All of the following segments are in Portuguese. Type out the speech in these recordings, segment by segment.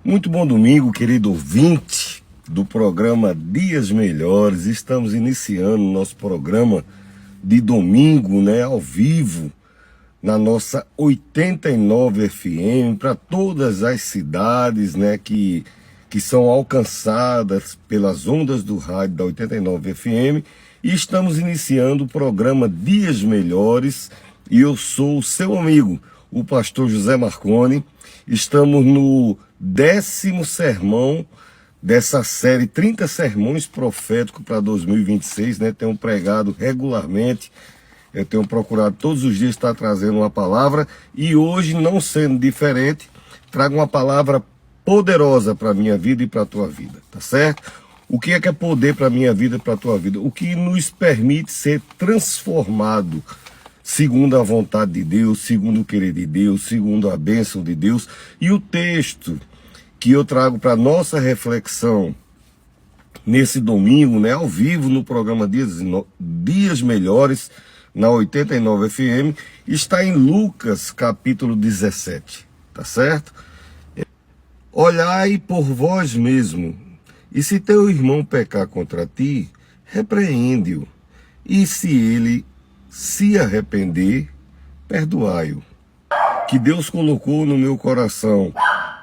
Muito bom domingo, querido ouvinte do programa Dias Melhores. Estamos iniciando nosso programa de domingo, ao vivo, na nossa 89 FM, para todas as cidades, que são alcançadas pelas ondas do rádio da 89 FM. E estamos iniciando o programa Dias Melhores. E eu sou o seu amigo, o pastor José Marconi. Estamos no 10º sermão dessa série 30 sermões proféticos para 2026, Tenho pregado regularmente, eu tenho procurado todos os dias estar trazendo uma palavra, e hoje, não sendo diferente, trago uma palavra poderosa para a minha vida e para a tua vida, tá certo? O que é poder para a minha vida e para a tua vida? O que nos permite ser transformado segundo a vontade de Deus, segundo o querer de Deus, segundo a bênção de Deus. E o texto que eu trago para nossa reflexão nesse domingo, ao vivo no programa Dias Melhores, na 89 FM, está em Lucas capítulo 17, tá certo? Olhai por vós mesmo, e se teu irmão pecar contra ti, repreende-o, e se ele se arrepender, perdoai-o. Que Deus colocou no meu coração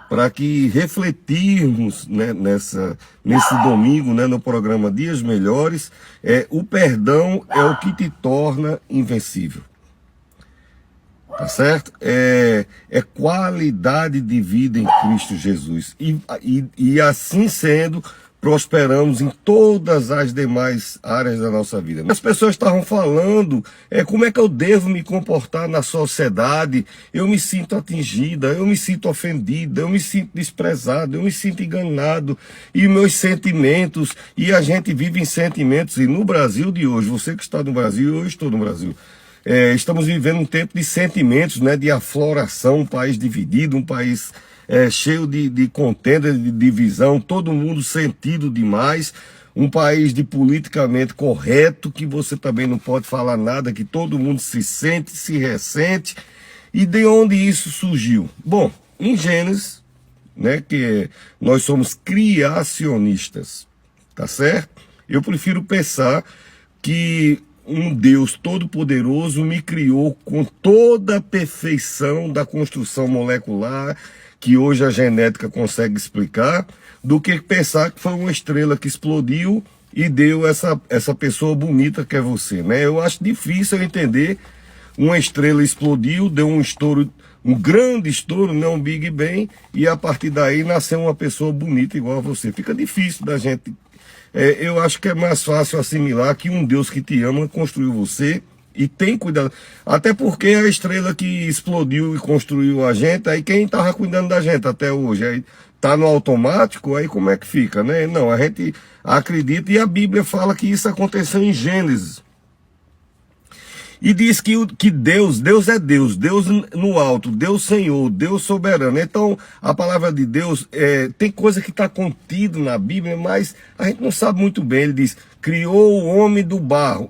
para que refletirmos nesse domingo, no programa Dias Melhores, o perdão é o que te torna invencível. Tá certo? É qualidade de vida em Cristo Jesus. E assim sendo, prosperamos em todas as demais áreas da nossa vida. As pessoas estavam falando, como é que eu devo me comportar na sociedade? Eu me sinto atingida, eu me sinto ofendida, eu me sinto desprezado, eu me sinto enganado. E meus sentimentos, e a gente vive em sentimentos, e no Brasil de hoje, você que está no Brasil, eu estou no Brasil, estamos vivendo um tempo de sentimentos, de afloração, um país dividido, um país cheio de contenda, de divisão, todo mundo sentido demais, um país de politicamente correto, que você também não pode falar nada, que todo mundo se sente, se ressente. E de onde isso surgiu? Bom, em Gênesis, que nós somos criacionistas, tá certo? Eu prefiro pensar que um Deus todo-poderoso me criou com toda a perfeição da construção molecular, que hoje a genética consegue explicar, do que pensar que foi uma estrela que explodiu e deu essa pessoa bonita que é você, Eu acho difícil eu entender uma estrela explodiu, deu um estouro, um grande estouro, um Big Bang, e a partir daí nasceu uma pessoa bonita igual a você. Fica difícil da gente. Eu acho que é mais fácil assimilar que um Deus que te ama construiu você. E tem cuidado, até porque a estrela que explodiu e construiu a gente, aí quem estava cuidando da gente até hoje, aí tá no automático, aí como é que fica, Não, a gente acredita, e a Bíblia fala que isso aconteceu em Gênesis. E diz que Deus é Deus, Deus no alto, Deus Senhor, Deus soberano. Então, a palavra de Deus, tem coisa que está contida na Bíblia, mas a gente não sabe muito bem. Ele diz, criou o homem do barro.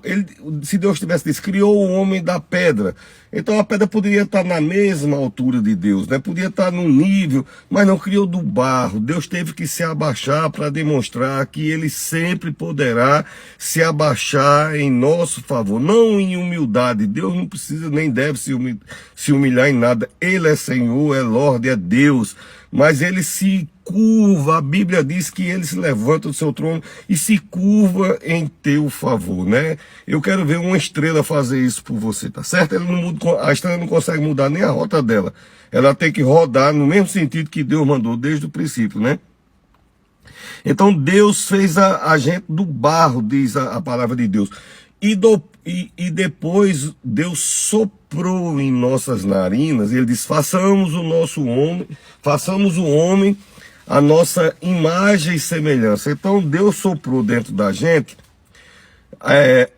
Se Deus tivesse dito, criou o homem da pedra. Então a pedra poderia estar na mesma altura de Deus, podia estar num nível, mas não criou do barro. Deus teve que se abaixar para demonstrar que ele sempre poderá se abaixar em nosso favor, não em humildade. Deus não precisa nem deve se humilhar em nada. Ele é Senhor, é Lorde, é Deus, mas ele se curva. A Bíblia diz que ele se levanta do seu trono e se curva em teu favor, Eu quero ver uma estrela fazer isso por você, tá certo? A estrela não consegue mudar nem a rota dela. Ela tem que rodar no mesmo sentido que Deus mandou desde o princípio, Então Deus fez a gente do barro, diz a palavra de Deus. E depois Deus soprou em nossas narinas, ele diz, façamos o homem a nossa imagem e semelhança. Então Deus soprou dentro da gente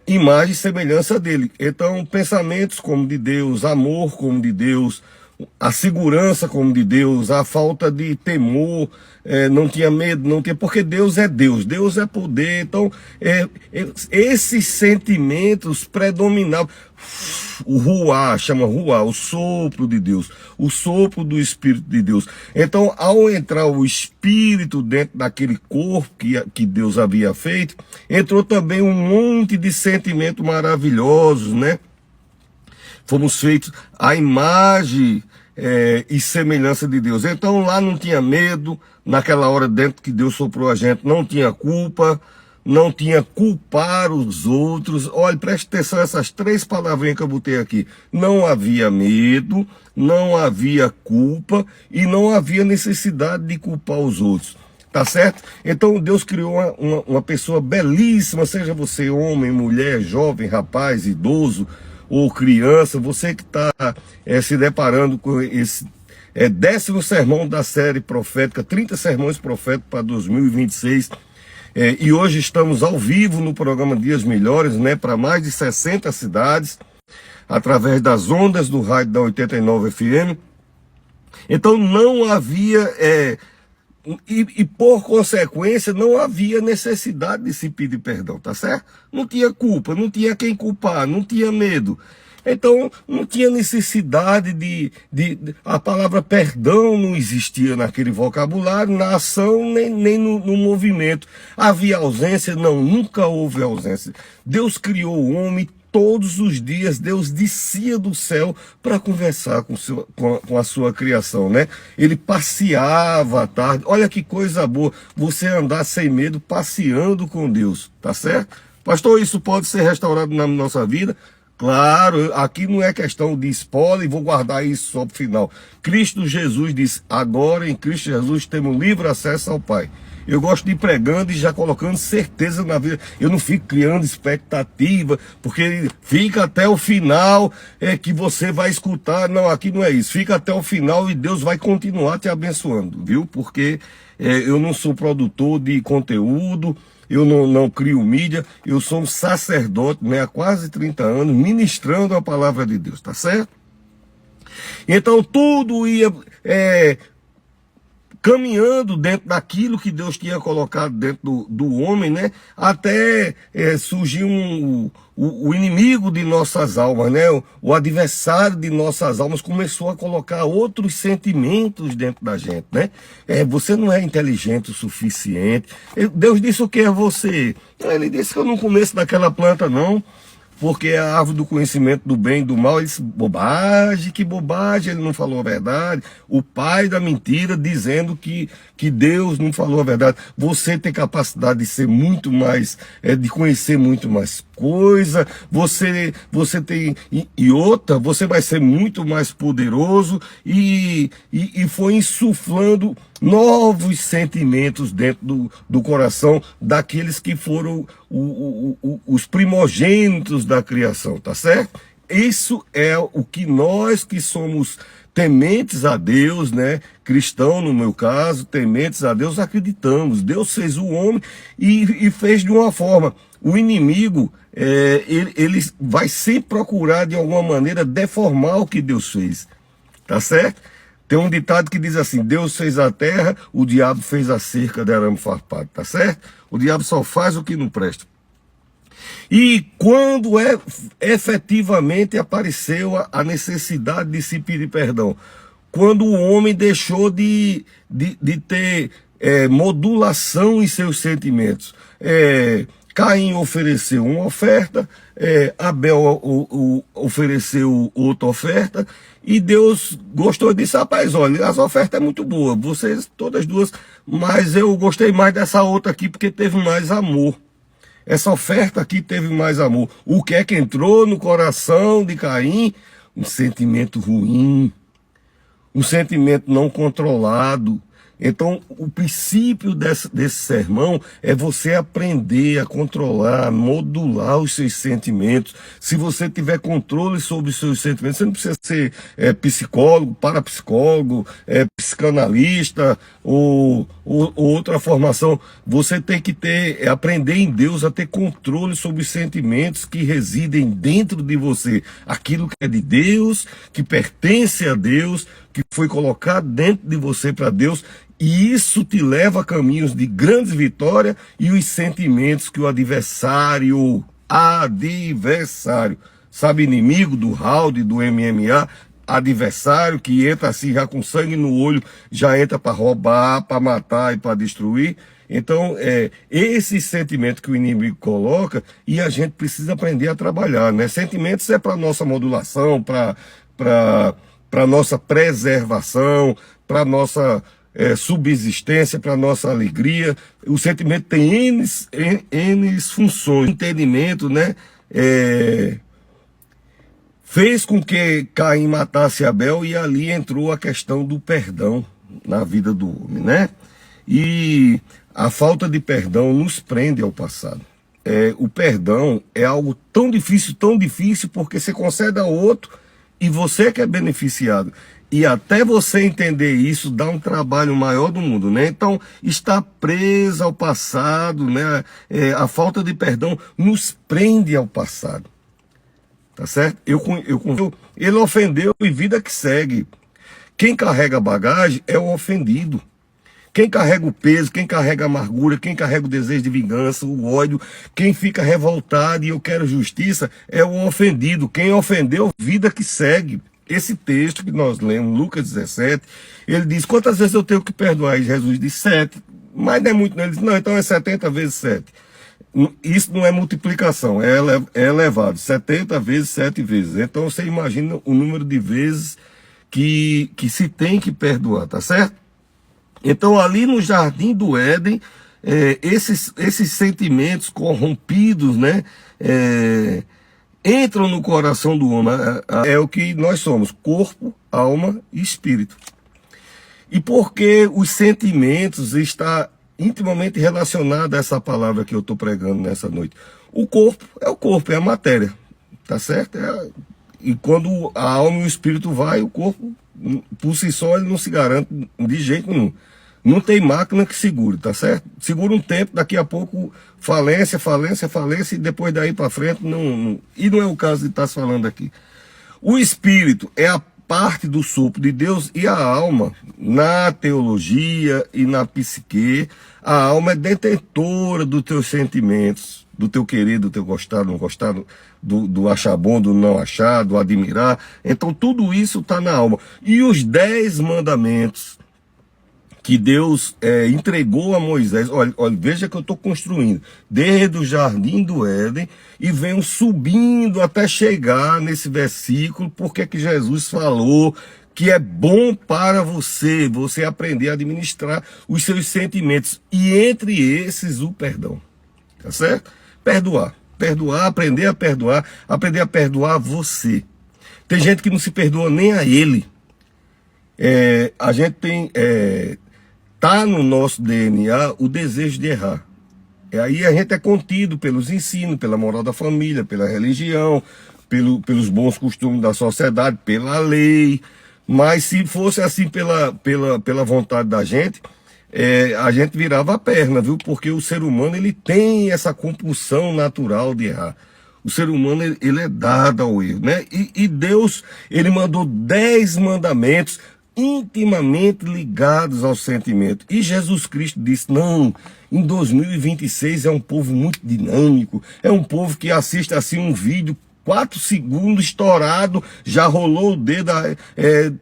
imagem e semelhança dele. Então pensamentos como de Deus, amor como de Deus, a segurança como de Deus, a falta de temor, não tinha medo, não tinha, porque Deus é Deus, Deus é poder. Então, esses sentimentos predominavam. O ruá, chama ruá, o sopro de Deus, o sopro do Espírito de Deus. Então, ao entrar o Espírito dentro daquele corpo que Deus havia feito, entrou também um monte de sentimentos maravilhosos, né? Fomos feitos à imagem e semelhança de Deus. Então lá não tinha medo, naquela hora dentro que Deus soprou a gente, não tinha culpa, não tinha culpar os outros. Olha, preste atenção essas 3 palavrinhas que eu botei aqui. Não havia medo, não havia culpa e não havia necessidade de culpar os outros. Tá certo? Então Deus criou uma pessoa belíssima, seja você homem, mulher, jovem, rapaz, idoso ou criança, você que está se deparando com esse 10º sermão da série profética, 30 sermões proféticos para 2026, e hoje estamos ao vivo no programa Dias Melhores, né, para mais de 60 cidades, através das ondas do rádio da 89 FM. Então não havia, e por consequência não havia necessidade de se pedir perdão, tá certo? Não tinha culpa, não tinha quem culpar, não tinha medo. Então não tinha necessidade a palavra perdão não existia naquele vocabulário, na ação, nem no movimento. Havia ausência? Não, nunca houve ausência. Deus criou o homem. Todos os dias Deus descia do céu para conversar com a sua criação, né? Ele passeava à tarde. Olha que coisa boa, você andar sem medo, passeando com Deus, tá certo? Pastor, isso pode ser restaurado na nossa vida? Claro, aqui não é questão de spoiler, vou guardar isso só para o final. Cristo Jesus diz, agora em Cristo Jesus temos livre acesso ao Pai. Eu gosto de ir pregando e já colocando certeza na vida. Eu não fico criando expectativa, porque fica até o final que você vai escutar. Não, aqui não é isso. Fica até o final e Deus vai continuar te abençoando, viu? Porque eu não sou produtor de conteúdo, eu não crio mídia, eu sou um sacerdote, né, há quase 30 anos, ministrando a palavra de Deus, tá certo? Então tudo ia caminhando dentro daquilo que Deus tinha colocado dentro do homem, né? Até surgiu o inimigo de nossas almas, né? O adversário de nossas almas começou a colocar outros sentimentos dentro da gente, né? Você não é inteligente o suficiente. Deus disse o que é você? Ele disse que eu não começo daquela planta, não. Porque é a árvore do conhecimento do bem e do mal. Ele disse, bobagem, que bobagem, ele não falou a verdade. O pai da mentira dizendo que Deus não falou a verdade. Você tem capacidade de ser muito mais, de conhecer muito mais coisa, você tem, e outra, você vai ser muito mais poderoso, e foi insuflando novos sentimentos dentro do coração daqueles que foram os primogênitos da criação, tá certo? Isso é o que nós que somos tementes a Deus, né? Cristão no meu caso, tementes a Deus, acreditamos. Deus fez o homem e fez de uma forma. O inimigo, ele vai sempre procurar de alguma maneira deformar o que Deus fez, tá certo? Tem um ditado que diz assim, Deus fez a terra, o diabo fez a cerca de arame farpado, tá certo? O diabo só faz o que não presta. E quando efetivamente apareceu a necessidade de se pedir perdão, quando o homem deixou de ter modulação em seus sentimentos, Caim ofereceu uma oferta, Abel ofereceu outra oferta, e Deus gostou disso. Rapaz, olha, as ofertas é muito boa, vocês todas duas, mas eu gostei mais dessa outra aqui porque teve mais amor. Essa oferta aqui teve mais amor. O que é que entrou no coração de Caim? Um sentimento ruim, um sentimento não controlado, Então, o princípio desse sermão é você aprender a controlar, modular os seus sentimentos. Se você tiver controle sobre os seus sentimentos, você não precisa ser psicólogo, parapsicólogo, psicanalista ou outra formação. Você tem que aprender em Deus a ter controle sobre os sentimentos que residem dentro de você. Aquilo que é de Deus, que pertence a Deus, que foi colocado dentro de você para Deus. E isso te leva a caminhos de grandes vitórias e os sentimentos que o adversário, sabe, inimigo do round, do MMA, adversário que entra assim já com sangue no olho, já entra para roubar, para matar e para destruir. Então, esse sentimento que o inimigo coloca e a gente precisa aprender a trabalhar, né? Sentimentos é para nossa modulação, para nossa preservação, para nossa subsistência, para nossa alegria. O sentimento tem N funções. Entendimento, né? Fez com que Caim matasse Abel e ali entrou a questão do perdão na vida do homem, né? E a falta de perdão nos prende ao passado. O perdão é algo tão difícil, porque você concede ao outro e você que é beneficiado. E até você entender isso dá um trabalho maior do mundo, né? Então, estar preso ao passado, né? A falta de perdão nos prende ao passado. Tá certo? Ele ofendeu e vida que segue. Quem carrega bagagem é o ofendido. Quem carrega o peso, quem carrega a amargura, quem carrega o desejo de vingança, o ódio, quem fica revoltado e eu quero justiça, é o ofendido. Quem ofendeu, vida que segue. Esse texto que nós lemos, Lucas 17, ele diz, quantas vezes eu tenho que perdoar? E Jesus diz 7, mas não é muito. Ele diz, não, então é 70 vezes 7. Isso não é multiplicação, é elevado, 70 vezes 7 vezes. Então você imagina o número de vezes que se tem que perdoar, tá certo? Então ali no Jardim do Éden, esses sentimentos corrompidos, né? Entram no coração do homem. É o que nós somos, corpo, alma e espírito. E porque os sentimentos estão intimamente relacionados a essa palavra que eu estou pregando nessa noite. O corpo, é a matéria, tá certo? E quando a alma e o espírito vai, o corpo, por si só, ele não se garante de jeito nenhum. Não tem máquina que segure, tá certo? Segura um tempo, daqui a pouco falência, e depois daí para frente, e não é o caso de estar se falando aqui. O espírito é a parte do sopro de Deus e a alma, na teologia e na psique, a alma é detentora dos teus sentimentos, do teu querer, do teu gostar, não gostar, do achar bom, do não achar, do admirar. Então tudo isso está na alma. E os 10 mandamentos que Deus entregou a Moisés, olha, veja que eu estou construindo, desde o Jardim do Éden, e venho subindo até chegar nesse versículo, porque que Jesus falou que é bom para você aprender a administrar os seus sentimentos, e entre esses o perdão, tá certo? Perdoar, aprender a perdoar você. Tem gente que não se perdoa nem a ele. A gente tem... Está no nosso DNA o desejo de errar. Aí a gente é contido pelos ensinos, pela moral da família, pela religião, pelos bons costumes da sociedade, pela lei. Mas se fosse assim pela vontade da gente, a gente virava a perna, viu? Porque o ser humano ele tem essa compulsão natural de errar. O ser humano ele é dado ao erro, né? E Deus ele mandou 10 mandamentos intimamente ligados ao sentimento. E Jesus Cristo disse, não, em 2026 é um povo muito dinâmico, é um povo que assiste assim um vídeo, 4 segundos estourado, já rolou o dedo,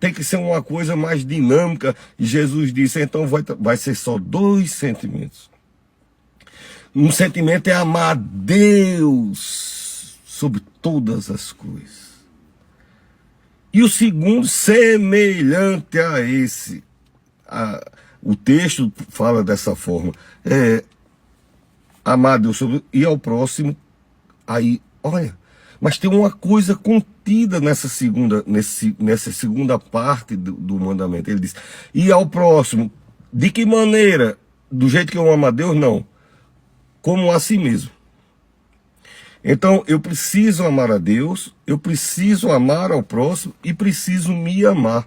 tem que ser uma coisa mais dinâmica. E Jesus disse, então vai ser só 2 sentimentos. Um sentimento é amar Deus sobre todas as coisas. E o segundo, semelhante a esse. O texto fala dessa forma. Amar Deus e ao próximo. Aí, olha, mas tem uma coisa contida nessa segunda parte do mandamento. Ele diz, e ao próximo De que maneira? Do jeito que eu amo a Deus? Não. Como a si mesmo. Então, eu preciso amar a Deus, eu preciso amar ao próximo e preciso me amar.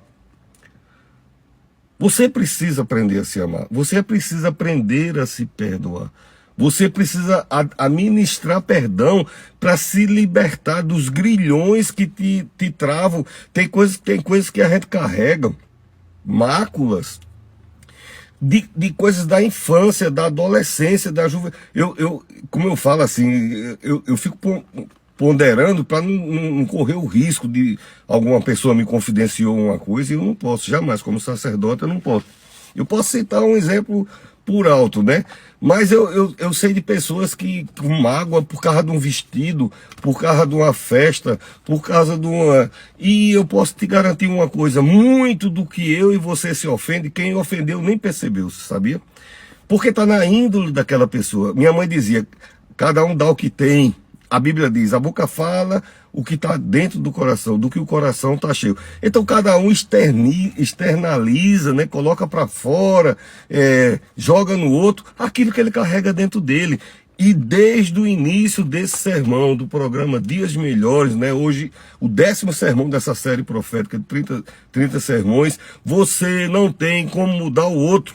Você precisa aprender a se amar. Você precisa aprender a se perdoar. Você precisa administrar perdão para se libertar dos grilhões que te travam. Tem coisas que a gente carrega, máculas, de coisas da infância, da adolescência, da juventude. Como eu falo assim, eu fico ponderando para não correr o risco de alguma pessoa me confidenciou uma coisa e eu não posso, jamais, como sacerdote eu não posso. Eu posso citar um exemplo por alto, né? Mas eu sei de pessoas que com mágoa por causa de um vestido, por causa de uma festa, por causa de uma... E eu posso te garantir uma coisa, muito do que eu e você se ofende, quem ofendeu nem percebeu, sabia? Porque está na índole daquela pessoa. Minha mãe dizia, cada um dá o que tem. A Bíblia diz, a boca fala o que está dentro do coração, do que o coração está cheio. Então cada um externaliza, né, coloca para fora, joga no outro aquilo que ele carrega dentro dele. E desde o início desse sermão, do programa Dias Melhores, né, hoje o 10º sermão dessa série profética de 30 sermões, você não tem como mudar o outro.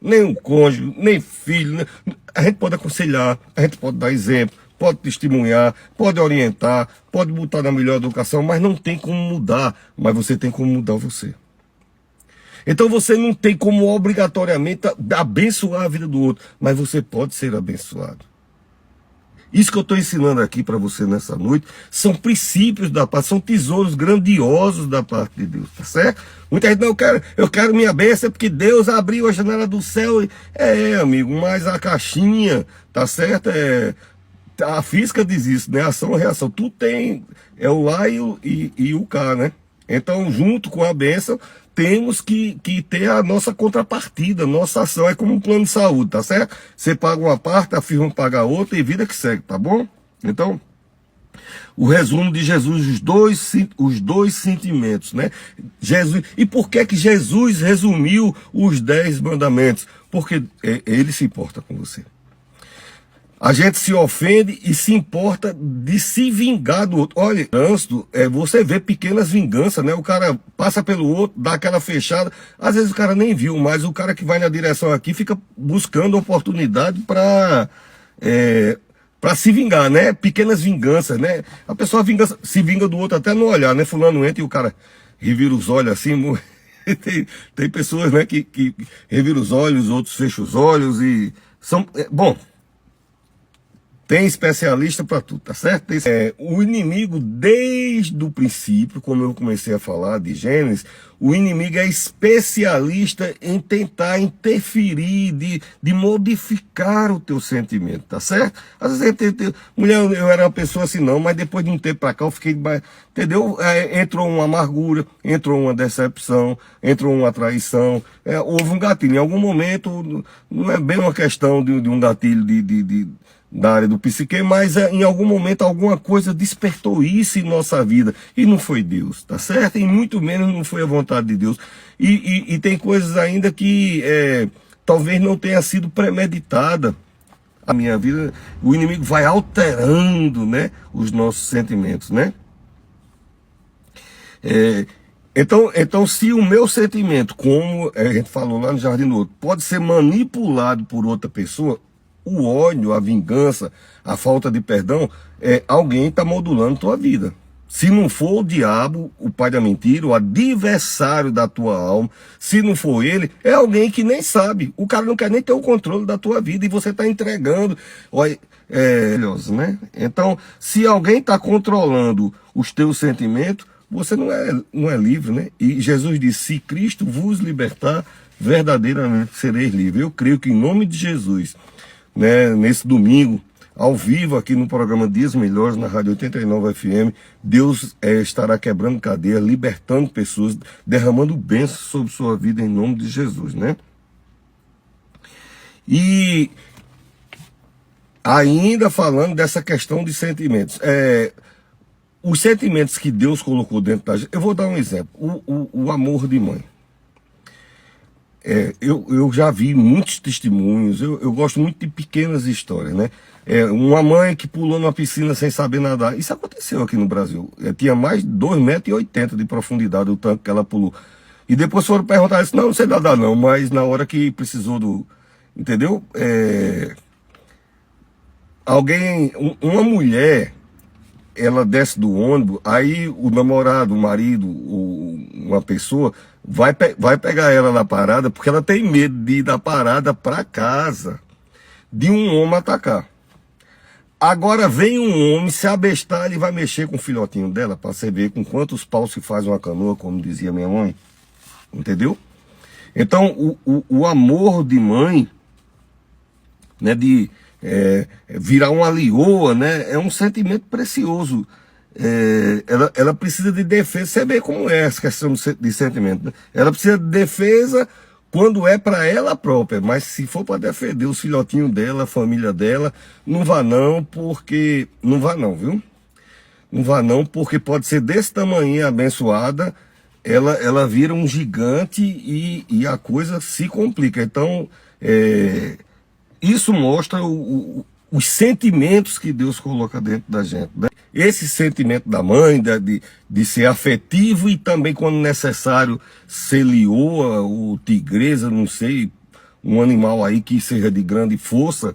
Nem o cônjuge, nem filho. Né? A gente pode aconselhar, a gente pode dar exemplo, pode testemunhar, pode orientar, pode botar na melhor educação, mas não tem como mudar, mas você tem como mudar você. Então você não tem como obrigatoriamente abençoar a vida do outro, mas você pode ser abençoado. Isso que eu estou ensinando aqui para você nessa noite são princípios da parte, são tesouros grandiosos da parte de Deus, tá certo? Muita gente, não, eu quero minha bênção porque Deus abriu a janela do céu. Amigo, mas a caixinha, tá certo? A física diz isso, né? Ação e reação. Tu tem, o lá e o cá, né? Então, junto com a bênção, temos que ter a nossa contrapartida, nossa ação. É como um plano de saúde, tá certo? Você paga uma parte, a firma paga a outra e vida que segue, tá bom? Então, o resumo de Jesus, os dois sentimentos, né? Jesus, e por que Jesus resumiu os 10 mandamentos? Porque ele se importa com você. A gente se ofende e se importa de se vingar do outro. Olha, trânsito, você vê pequenas vinganças, né? O cara passa pelo outro, dá aquela fechada. Às vezes o cara nem viu, mas o cara que vai na direção aqui fica buscando oportunidade para se vingar, né? Pequenas vinganças, né? A pessoa se vinga do outro até no olhar, né? Fulano entra e o cara revira os olhos assim. Tem pessoas, né, que reviram os olhos, outros fecham os olhos e são... bom... Tem especialista para tudo, tá certo? O inimigo, desde o princípio, como eu comecei a falar de Gênesis, o inimigo é especialista em tentar interferir, de modificar o teu sentimento, tá certo? Às vezes, mulher, eu era uma pessoa assim, não, mas depois de um tempo para cá eu fiquei, entendeu? Entrou uma amargura, entrou uma decepção, entrou uma traição, houve um gatilho. Em algum momento, não é bem uma questão de um gatilho da área do psique, mas em algum momento alguma coisa despertou isso em nossa vida. E não foi Deus, tá certo? E muito menos não foi a vontade de Deus. E tem coisas ainda que talvez não tenha sido premeditada. A minha vida, o inimigo vai alterando, né, os nossos sentimentos, né? Então, se o meu sentimento, como a gente falou lá no Jardim do Outro, pode ser manipulado por outra pessoa, o ódio, a vingança, a falta de perdão, alguém está modulando tua vida. Se não for o diabo, o pai da mentira, o adversário da tua alma, se não for ele, é alguém que nem sabe. O cara não quer nem ter o controle da tua vida e você está entregando. Olha, né? Então, se alguém está controlando os teus sentimentos, você não é livre, né? E Jesus disse, se Cristo vos libertar, verdadeiramente sereis livres. Eu creio que em nome de Jesus, né, nesse domingo, ao vivo aqui no programa Dias Melhores, na Rádio 89 FM, Deus estará quebrando cadeia, libertando pessoas, derramando bênçãos sobre sua vida em nome de Jesus, né? E ainda falando dessa questão de sentimentos, os sentimentos que Deus colocou dentro da gente, eu vou dar um exemplo, o amor de mãe. eu já vi muitos testemunhos, eu gosto muito de pequenas histórias, né? Uma mãe que pulou numa piscina sem saber nadar. Isso aconteceu aqui no Brasil. Tinha mais de 2,80 metros de profundidade o tanque que ela pulou. E depois foram perguntar isso, não sei nadar não, mas na hora que precisou do... Entendeu? Uma mulher, ela desce do ônibus, aí o namorado, o marido, uma pessoa, vai pegar ela na parada, porque ela tem medo de ir da parada para casa, de um homem atacar. Agora vem um homem, se abestar, ele vai mexer com o filhotinho dela, para você ver com quantos paus se faz uma canoa, como dizia minha mãe. Entendeu? Então, o amor de mãe, né, de virar uma leoa, né, é um sentimento precioso. Ela precisa de defesa. Você vê como é essa questão de sentimento, né? Ela precisa de defesa quando é para ela própria, mas se for para defender os filhotinhos dela, a família dela, não vá não, porque... Não vá não, viu? Não vá não, porque pode ser desse tamanho abençoada, ela vira um gigante e a coisa se complica. Então, isso mostra os sentimentos que Deus coloca dentro da gente, né? Esse sentimento da mãe, de ser afetivo e também, quando necessário, ser leoa ou tigresa, não sei, um animal aí que seja de grande força,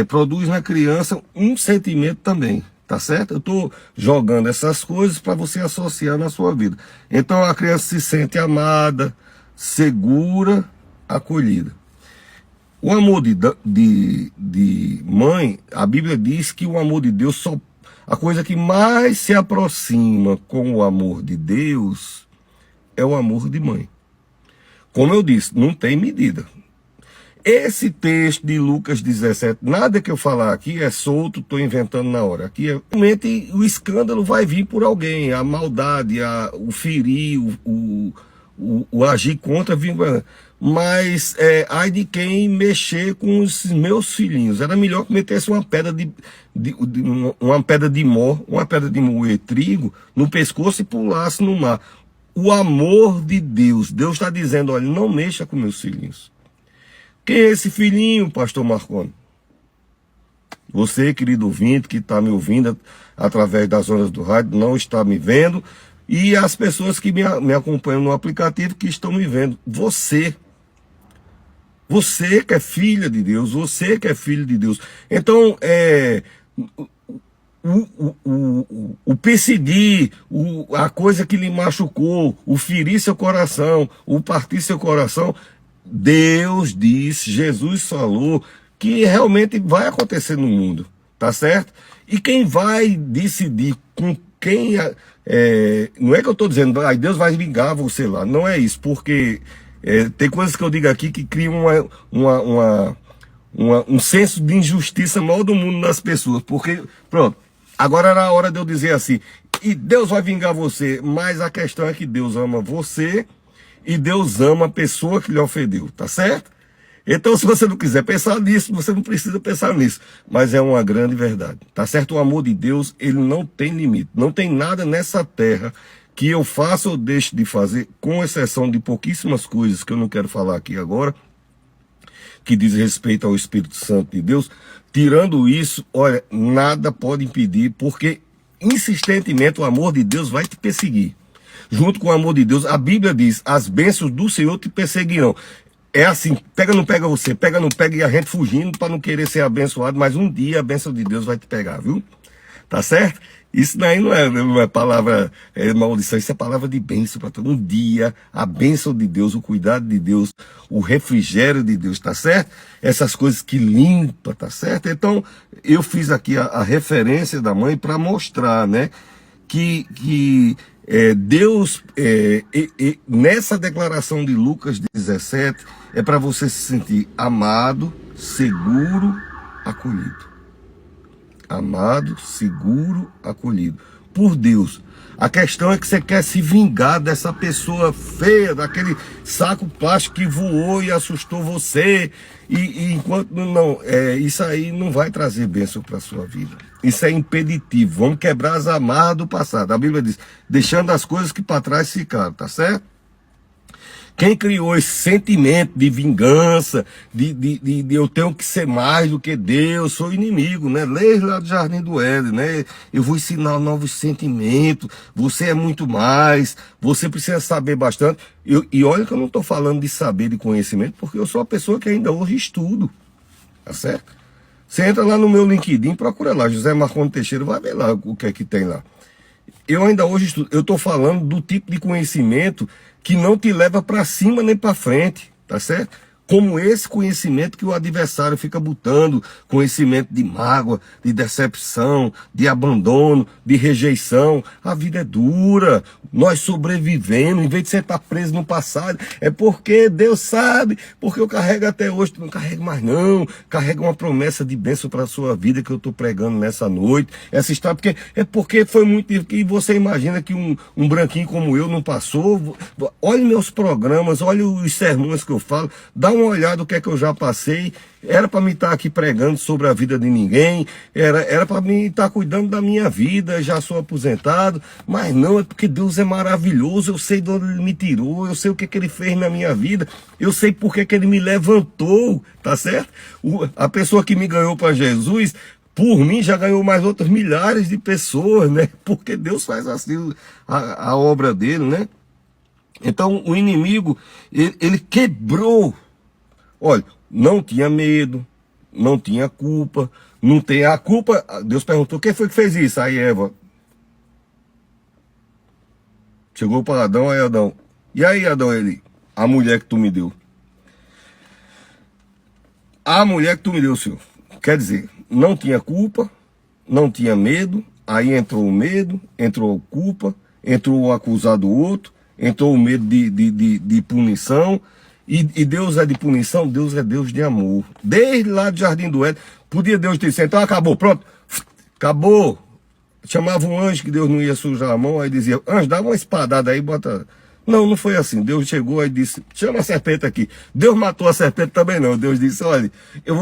produz na criança um sentimento também, tá certo? Eu estou jogando essas coisas para você associar na sua vida. Então a criança se sente amada, segura, acolhida. O amor de mãe, a Bíblia diz que o amor de Deus, a coisa que mais se aproxima com o amor de Deus é o amor de mãe. Como eu disse, não tem medida. Esse texto de Lucas 17, nada que eu falar aqui é solto, estou inventando na hora. Aqui realmente o escândalo vai vir por alguém, a maldade, o ferir, o agir contra, mas ai de quem mexer com os meus filhinhos. Era melhor que metesse uma pedra uma pedra de moer trigo no pescoço e pulasse no mar. O amor de Deus, Deus está dizendo, olha, não mexa com meus filhinhos. Quem é esse filhinho, pastor Marconi? Você, querido ouvinte, que está me ouvindo através das ondas do rádio, não está me vendo, e as pessoas que me acompanham no aplicativo que estão me vendo. Você que é filha de Deus, você que é filho de Deus. Então, o perseguir, a coisa que lhe machucou, o ferir seu coração, o partir seu coração, Deus disse, Jesus falou que realmente vai acontecer no mundo, tá certo? E quem vai decidir com quem... não é que eu estou dizendo, Deus vai vingar você lá, não é isso, porque tem coisas que eu digo aqui que criam um senso de injustiça maior do mundo nas pessoas, porque, pronto, agora era a hora de eu dizer assim, e Deus vai vingar você, mas a questão é que Deus ama você e Deus ama a pessoa que lhe ofendeu, tá certo? Então, se você não quiser pensar nisso, você não precisa pensar nisso. Mas é uma grande verdade, tá certo? O amor de Deus, ele não tem limite. Não tem nada nessa terra que eu faça ou deixe de fazer, com exceção de pouquíssimas coisas que eu não quero falar aqui agora, que diz respeito ao Espírito Santo de Deus. Tirando isso, olha, nada pode impedir, porque insistentemente o amor de Deus vai te perseguir. Junto com o amor de Deus, a Bíblia diz, as bênçãos do Senhor te perseguirão. É assim, pega não pega você, pega não pega, e a gente fugindo para não querer ser abençoado, mas um dia a bênção de Deus vai te pegar, viu? Tá certo? Isso daí não é palavra maldição, isso é palavra de bênção para todo. Um dia a bênção de Deus, o cuidado de Deus, o refrigério de Deus, tá certo? Essas coisas que limpa, tá certo? Então, eu fiz aqui a referência da mãe para mostrar, né, que Deus, nessa declaração de Lucas 17, é para você se sentir amado, seguro, acolhido. Amado, seguro, acolhido por Deus. A questão é que você quer se vingar dessa pessoa feia, daquele saco plástico que voou e assustou você. E enquanto não, isso aí não vai trazer bênção para a sua vida. Isso é impeditivo. Vamos quebrar as amarras do passado. A Bíblia diz, deixando as coisas que para trás ficaram, tá certo? Quem criou esse sentimento de vingança, de eu tenho que ser mais do que Deus, sou inimigo, né? Desde lá do Jardim do Éden, né? Eu vou ensinar novos sentimentos, você é muito mais, você precisa saber bastante. E olha que eu não estou falando de saber, de conhecimento, porque eu sou uma pessoa que ainda hoje estudo, tá certo? Você entra lá no meu LinkedIn, procura lá, José Marcondes Teixeira, vai ver lá o que é que tem lá. Eu ainda hoje estudo, eu estou falando do tipo de conhecimento que não te leva para cima nem para frente, tá certo? Como esse conhecimento que o adversário fica botando, conhecimento de mágoa, de decepção, de abandono, de rejeição. A vida é dura, nós sobrevivemos, em vez de você estar preso no passado, é porque Deus sabe, porque eu carrego até hoje, não carrego mais não, carrego uma promessa de bênção para a sua vida que eu estou pregando nessa noite, essa história, porque foi muito difícil, que você imagina que um branquinho como eu não passou. Olhe meus programas, olhe os sermões que eu falo, dá uma olhada do que é que eu já passei. Era para mim estar aqui pregando sobre a vida de ninguém, era para mim estar cuidando da minha vida, já sou aposentado, mas não, é porque Deus é maravilhoso, eu sei de onde Ele me tirou, eu sei o que Ele fez na minha vida, eu sei por que Ele me levantou, tá certo? A pessoa que me ganhou para Jesus, por mim já ganhou mais outros milhares de pessoas, né? Porque Deus faz assim a obra dele, né? Então o inimigo, ele quebrou. Olha, não tinha medo, não tinha culpa, não tem a culpa. Deus perguntou, quem foi que fez isso? Aí Eva chegou para Adão, aí Adão, e aí Adão, ele, a mulher que tu me deu. A mulher que tu me deu, Senhor. Quer dizer, não tinha culpa, não tinha medo, aí entrou o medo, entrou a culpa, entrou o acusar do outro, entrou o medo de punição. E Deus é de punição, Deus é Deus de amor. Desde lá do Jardim do Éden, podia Deus ter dito, então acabou, pronto, acabou. Chamava um anjo que Deus não ia sujar a mão, aí dizia, anjo, dá uma espadada aí, bota... Não foi assim. Deus chegou e disse, chama a serpente aqui. Deus matou a serpente também não. Deus disse, olha,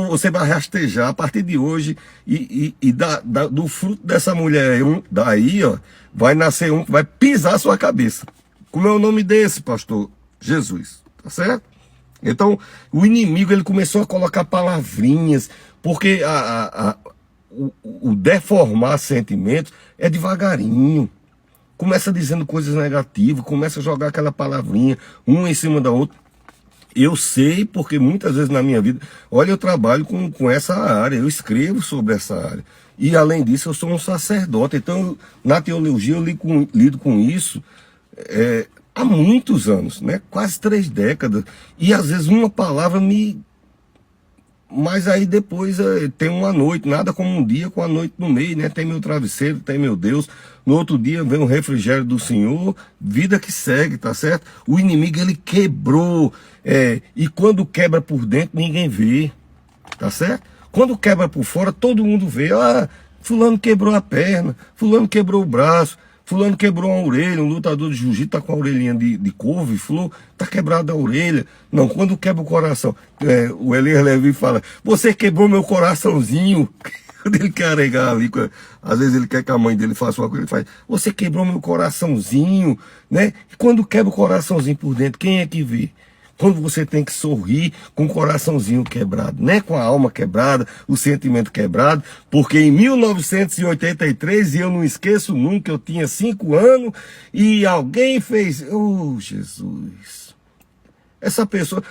você vai rastejar a partir de hoje e do fruto dessa mulher, daí, ó, vai nascer um que vai pisar a sua cabeça. Como é o nome desse, pastor? Jesus, tá certo? Então, o inimigo, ele começou a colocar palavrinhas, porque o deformar sentimentos é devagarinho. Começa dizendo coisas negativas, começa a jogar aquela palavrinha, uma em cima da outra. Eu sei, porque muitas vezes na minha vida, olha, eu trabalho com essa área, eu escrevo sobre essa área. E além disso, eu sou um sacerdote. Então, na teologia, eu lido com isso há muitos anos, né? Quase 3 décadas. E às vezes uma palavra me... Mas aí depois tem uma noite, nada como um dia com a noite no meio, né? Tem meu travesseiro, tem meu Deus. No outro dia vem o refrigério do Senhor, vida que segue, tá certo? O inimigo, ele quebrou. E quando quebra por dentro, ninguém vê, tá certo? Quando quebra por fora, todo mundo vê. Ah, fulano quebrou a perna, fulano quebrou o braço, fulano quebrou a orelha, um lutador de jiu-jitsu tá com a orelhinha de couve, falou, tá quebrada a orelha. Não, quando quebra o coração, o Elias Levi fala, você quebrou meu coraçãozinho. Quando ele quer aregar ali, às vezes ele quer que a mãe dele faça uma coisa, ele faz, você quebrou meu coraçãozinho, né? E quando quebra o coraçãozinho por dentro, quem é que vê? Quando você tem que sorrir com o coraçãozinho quebrado, né? Com a alma quebrada, o sentimento quebrado, porque em 1983, e eu não esqueço nunca, eu tinha 5 anos, e alguém fez, oh Jesus, essa pessoa,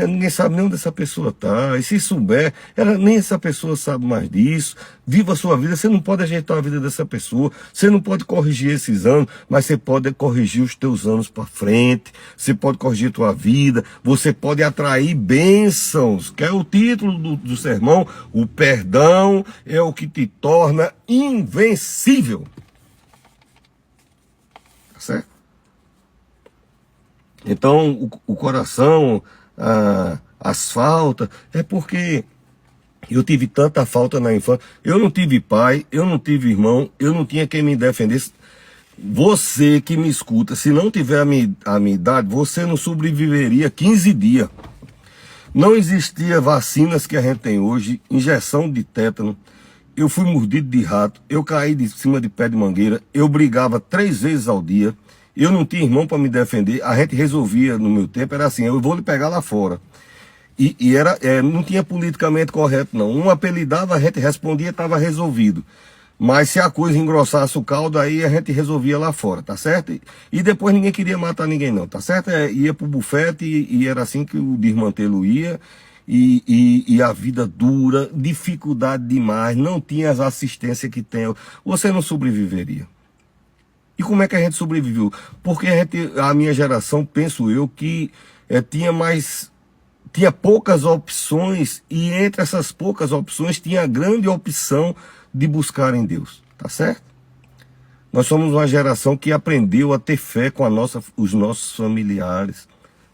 ninguém sabe nem onde essa pessoa está, e se souber, nem essa pessoa sabe mais disso. Viva a sua vida, você não pode ajeitar a vida dessa pessoa, você não pode corrigir esses anos, mas você pode corrigir os teus anos para frente, você pode corrigir a tua vida, você pode atrair bênçãos, que é o título do sermão, o perdão é o que te torna invencível. Tá certo? Então, o coração, as faltas, é porque eu tive tanta falta na infância. Eu não tive pai, eu não tive irmão, eu não tinha quem me defendesse. Você que me escuta, se não tiver a minha idade, você não sobreviveria 15 dias. Não existia vacinas que a gente tem hoje, injeção de tétano. Eu fui mordido de rato, eu caí de cima de pé de mangueira, eu brigava 3 vezes ao dia. Eu não tinha irmão para me defender. A gente resolvia, no meu tempo, era assim, eu vou lhe pegar lá fora. E era, não tinha politicamente correto, não. Um apelidava, a gente respondia, estava resolvido. Mas se a coisa engrossasse o caldo, aí a gente resolvia lá fora, tá certo? E depois ninguém queria matar ninguém, não, tá certo? Ia pro bufete e era assim que o desmantelo ia. E a vida dura, dificuldade demais, não tinha as assistências que tem. Você não sobreviveria. E como é que a gente sobreviveu? Porque a minha geração, penso eu, que tinha poucas opções, e entre essas poucas opções tinha a grande opção de buscar em Deus, tá certo? Nós somos uma geração que aprendeu a ter fé com os nossos familiares,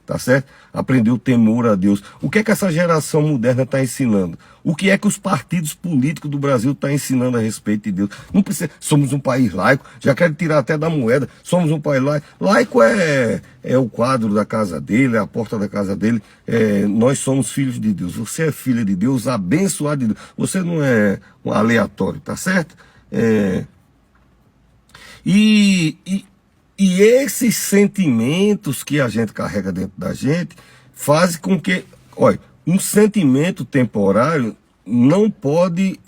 tá certo? Aprendeu temor a Deus. O que é que essa geração moderna está ensinando? O que é que os partidos políticos do Brasil estão ensinando a respeito de Deus? Não precisa, somos um país laico, já quero tirar até da moeda, somos um país laico. Laico é o quadro da casa dele, é a porta da casa dele. Nós somos filhos de Deus. Você é filha de Deus, abençoado de Deus. Você não é um aleatório, tá certo? E esses sentimentos que a gente carrega dentro da gente fazem com que, olha, um sentimento temporário não pode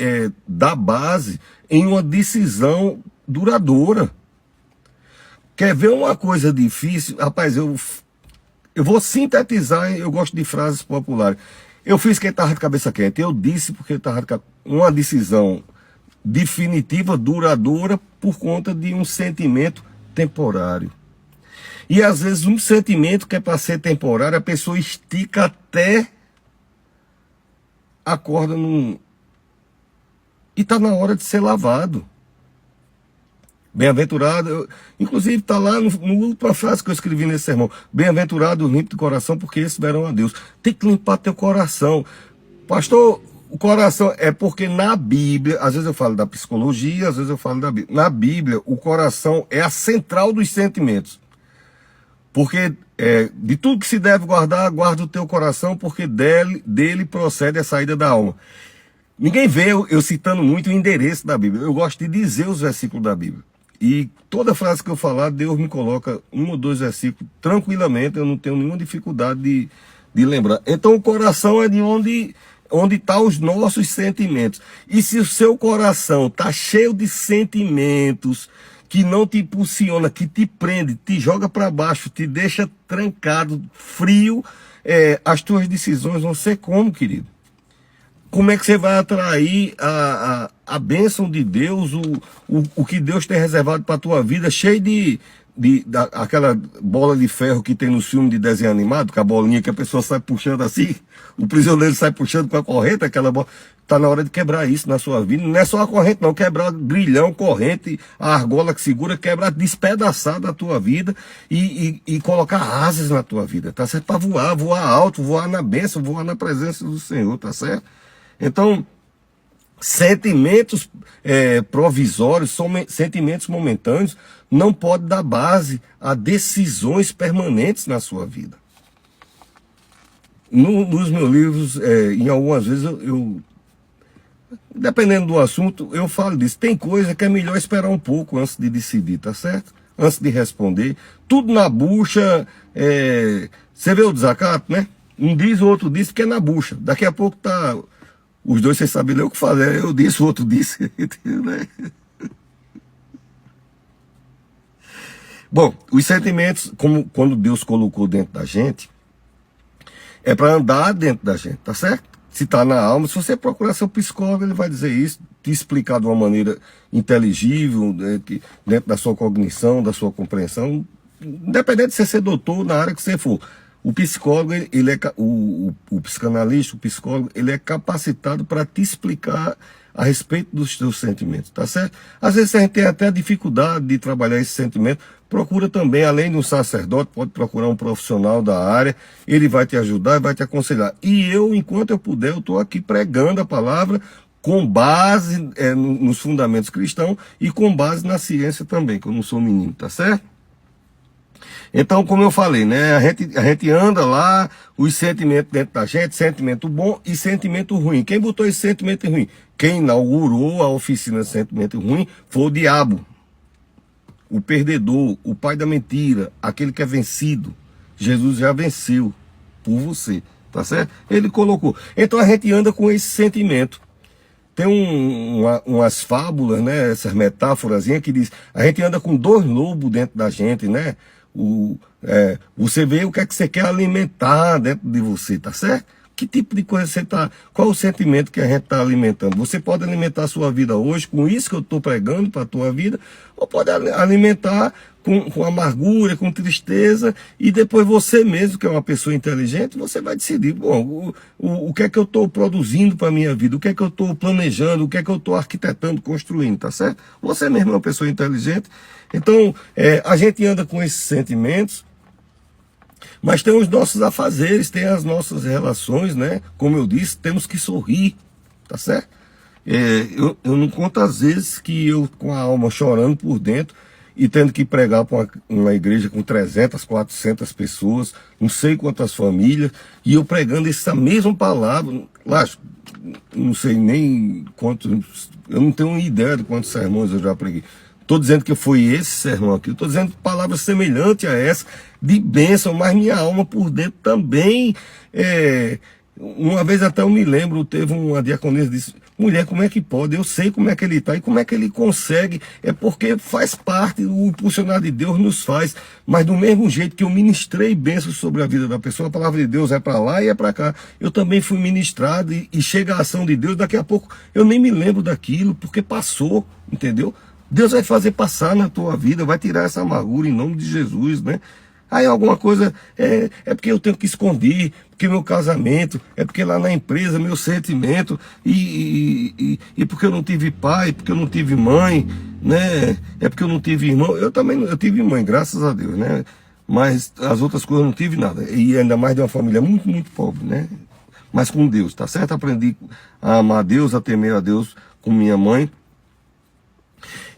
dar base em uma decisão duradoura. Quer ver uma coisa difícil? Rapaz, eu vou sintetizar, eu gosto de frases populares. Eu fiz que ele estava de cabeça quente, eu disse porque ele estava de cabeça. Uma decisão definitiva, duradoura, por conta de um sentimento temporário. E às vezes um sentimento que é para ser temporário, a pessoa estica até a corda e está na hora de ser lavado. Bem-aventurado, inclusive está lá no última frase que eu escrevi nesse sermão: bem-aventurado o limpo de coração, porque esses verão a Deus. Tem que limpar teu coração. Pastor, o coração é porque na Bíblia, às vezes eu falo da psicologia, às vezes eu falo da Bíblia. Na Bíblia, o coração é a central dos sentimentos. Porque de tudo que se deve guardar, guarda o teu coração, porque dele procede a saída da alma. Ninguém vê eu citando muito o endereço da Bíblia. Eu gosto de dizer os versículos da Bíblia. E toda frase que eu falar, Deus me coloca um ou dois versículos tranquilamente, eu não tenho nenhuma dificuldade de lembrar. Então o coração é de onde estão os nossos sentimentos. E se o seu coração está cheio de sentimentos que não te impulsiona, que te prende, te joga para baixo, te deixa trancado, frio, as tuas decisões vão ser como, querido? Como é que você vai atrair a bênção de Deus, o que Deus tem reservado para a tua vida, cheio aquela bola de ferro que tem no filme de desenho animado, com a bolinha que a pessoa sai puxando assim, o prisioneiro sai puxando com a corrente, aquela bola. Está na hora de quebrar isso na sua vida. Não é só a corrente não, quebrar grilhão, corrente, a argola que segura, quebrar, despedaçar da tua vida e colocar asas na tua vida, tá certo? Para voar alto, voar na bênção, voar na presença do Senhor, tá certo? Então, sentimentos provisórios, sentimentos momentâneos, não pode dar base a decisões permanentes na sua vida. Nos meus livros, em algumas vezes, dependendo do assunto, eu falo disso. Tem coisa que é melhor esperar um pouco antes de decidir, tá certo? Antes de responder. Tudo na bucha, você vê o desacato, né? Um diz, o outro diz, porque é na bucha. Daqui a pouco tá os dois sem saber ler o que fazer. Eu disse, o outro disse. Né? Bom, os sentimentos, como quando Deus colocou dentro da gente, é para andar dentro da gente, tá certo? Se está na alma, se você procurar seu psicólogo, ele vai dizer isso, te explicar de uma maneira inteligível, dentro da sua cognição, da sua compreensão, independente de você ser doutor na área que você for. O psicólogo, o psicanalista, o psicólogo, ele é capacitado para te explicar a respeito dos seus sentimentos, tá certo? Às vezes a gente tem até dificuldade de trabalhar esse sentimento, procura também, além de um sacerdote, pode procurar um profissional da área, ele vai te ajudar e vai te aconselhar. E eu, enquanto eu puder, eu estou aqui pregando a palavra com base nos fundamentos cristãos e com base na ciência também, que eu não sou menino, tá certo? Então, como eu falei, né, a gente anda lá, os sentimentos dentro da gente, sentimento bom e sentimento ruim. Quem botou esse sentimento ruim? Quem inaugurou a oficina de sentimento ruim foi o diabo. o perdedor, o pai da mentira, aquele que é vencido. Jesus já venceu por você, tá certo? Ele colocou. Então a gente anda com esse sentimento. Tem umas fábulas, né? Essas metáforas que diz, a gente anda com dois lobos dentro da gente, né? Você vê o que é que você quer alimentar dentro de você, tá certo? Que tipo de coisa você está... Qual o sentimento que a gente está alimentando? Você pode alimentar a sua vida hoje com isso que eu estou pregando para a tua vida, ou pode alimentar com amargura, com tristeza, e depois você mesmo, que é uma pessoa inteligente, você vai decidir, bom, o que é que eu estou produzindo para a minha vida, o que é que eu estou planejando, o que é que eu estou arquitetando, construindo, tá certo? Você mesmo é uma pessoa inteligente. Então, a gente anda com esses sentimentos, mas tem os nossos afazeres, tem as nossas relações, né? Como eu disse, temos que sorrir, tá certo? Eu não conto as vezes que eu, com a alma chorando por dentro, e tendo que pregar para uma igreja com 300, 400 pessoas, não sei quantas famílias, e eu pregando essa mesma palavra, lá, não sei nem quantos, eu não tenho ideia de quantos sermões eu já preguei. Estou dizendo que foi esse sermão aqui, estou dizendo palavras semelhantes a essa, de bênção, mas minha alma por dentro também. Uma vez até eu me lembro, teve uma diaconisa que disse, mulher, como é que pode? Eu sei como é que ele está e como é que ele consegue. É porque faz parte, o impulsionar de Deus nos faz, mas do mesmo jeito que eu ministrei bênçãos sobre a vida da pessoa, a palavra de Deus é para lá e é para cá. Eu também fui ministrado e chega a ação de Deus, daqui a pouco eu nem me lembro daquilo, porque passou, entendeu? Deus vai fazer passar na tua vida, vai tirar essa amargura em nome de Jesus, né? Aí alguma coisa, é porque eu tenho que esconder, porque meu casamento, é porque lá na empresa, meu sentimento, e porque eu não tive pai, porque eu não tive mãe, né? É porque eu não tive irmão. Eu tive mãe, graças a Deus, né? Mas as outras coisas eu não tive nada. E ainda mais de uma família muito, muito pobre, né? Mas com Deus, tá certo? Aprendi a amar a Deus, a temer a Deus com minha mãe.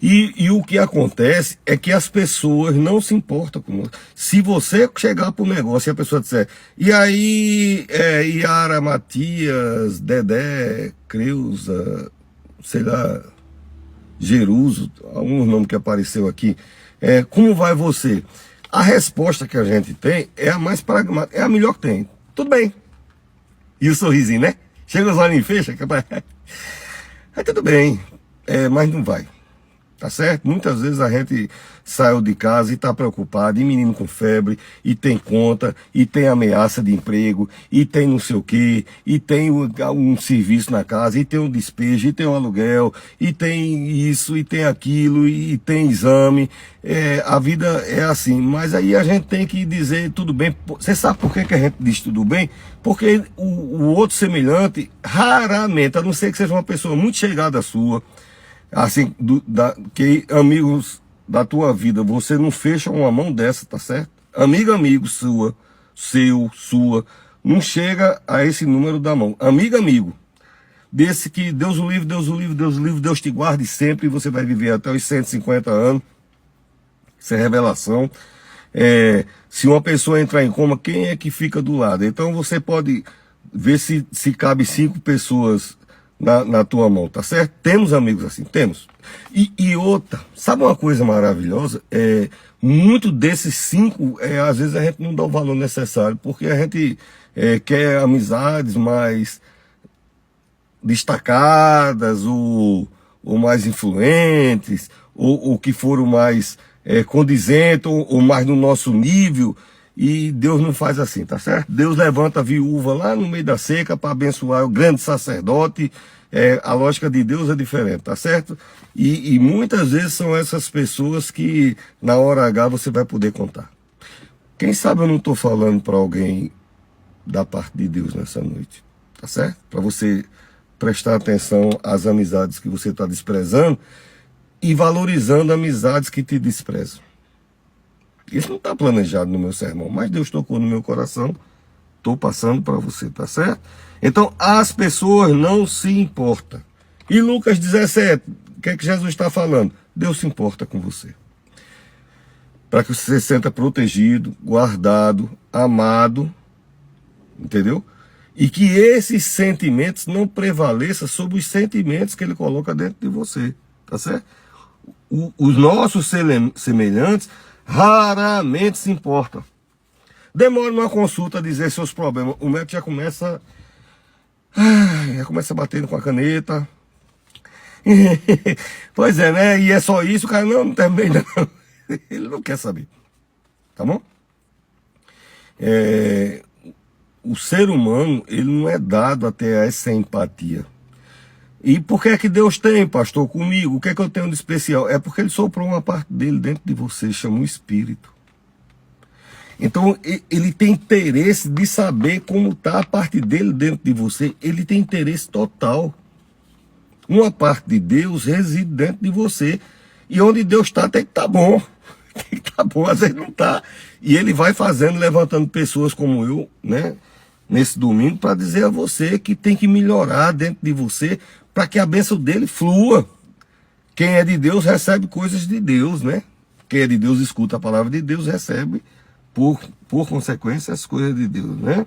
E o que acontece é que as pessoas não se importam com você. Se você chegar para o negócio e a pessoa disser, e aí, Yara, Matias, Dedé, Creuza, sei lá, Jeruso, alguns nomes que apareceu aqui, como vai você? A resposta que a gente tem é a mais pragmática, é a melhor que tem. Tudo bem. E o sorrisinho, né? Chega os olhos e fecha, aí tudo bem, mas não vai. Tá certo? Muitas vezes a gente saiu de casa e está preocupado, e menino com febre, e tem conta, e tem ameaça de emprego, e tem não sei o quê, e tem um serviço na casa, e tem um despejo, e tem um aluguel, e tem isso, e tem aquilo, e tem exame. A vida é assim, mas aí a gente tem que dizer tudo bem. Você sabe por que a gente diz tudo bem? Porque o outro semelhante, raramente, a não ser que seja uma pessoa muito chegada à sua, assim, que amigos da tua vida, você não fecha uma mão dessa, tá certo? Amigo, sua, não chega a esse número da mão. Amigo, desse que Deus o livre, Deus o livre, Deus o livre, Deus te guarde sempre, e você vai viver até os 150 anos. Isso é revelação. Se uma pessoa entrar em coma, quem é que fica do lado? Então você pode ver se cabe 5 pessoas na tua mão, tá certo? Temos amigos assim, temos. E outra, sabe uma coisa maravilhosa? Muito desses 5, às vezes a gente não dá o valor necessário, porque a gente quer amizades mais destacadas, ou mais influentes, ou que foram mais condizentes, ou mais no nosso nível. E Deus não faz assim, tá certo? Deus levanta a viúva lá no meio da seca para abençoar o grande sacerdote. A lógica de Deus é diferente, tá certo? E muitas vezes são essas pessoas que na hora H você vai poder contar. Quem sabe eu não estou falando para alguém da parte de Deus nessa noite, tá certo? Para você prestar atenção às amizades que você está desprezando e valorizando amizades que te desprezam. Isso não está planejado no meu sermão, mas Deus tocou no meu coração, estou passando para você, tá certo? Então, as pessoas não se importam. E Lucas 17, o que é que Jesus está falando? Deus se importa com você. Para que você se sinta protegido, guardado, amado, entendeu? E que esses sentimentos não prevaleçam sobre os sentimentos que ele coloca dentro de você, tá certo? Os nossos semelhantes raramente se importam. Demora numa consulta a dizer seus problemas. O médico já começa batendo com a caneta. Pois é, né? E é só isso, o cara não também não. Ele não quer saber. Tá bom? O ser humano, ele não é dado a ter essa empatia. E por que é que Deus tem, pastor, comigo? O que é que eu tenho de especial? É porque ele soprou uma parte dele dentro de você, chama o Espírito. Então, ele tem interesse de saber como está a parte dele dentro de você. Ele tem interesse total. Uma parte de Deus reside dentro de você. E onde Deus está, tem que estar bom. Tem que estar bom, às vezes não está. E ele vai fazendo, levantando pessoas como eu, né? Nesse domingo, para dizer a você que tem que melhorar dentro de você, para que a bênção dele flua. Quem é de Deus recebe coisas de Deus, né? Quem é de Deus escuta a palavra de Deus, recebe, por consequência, as coisas de Deus, né?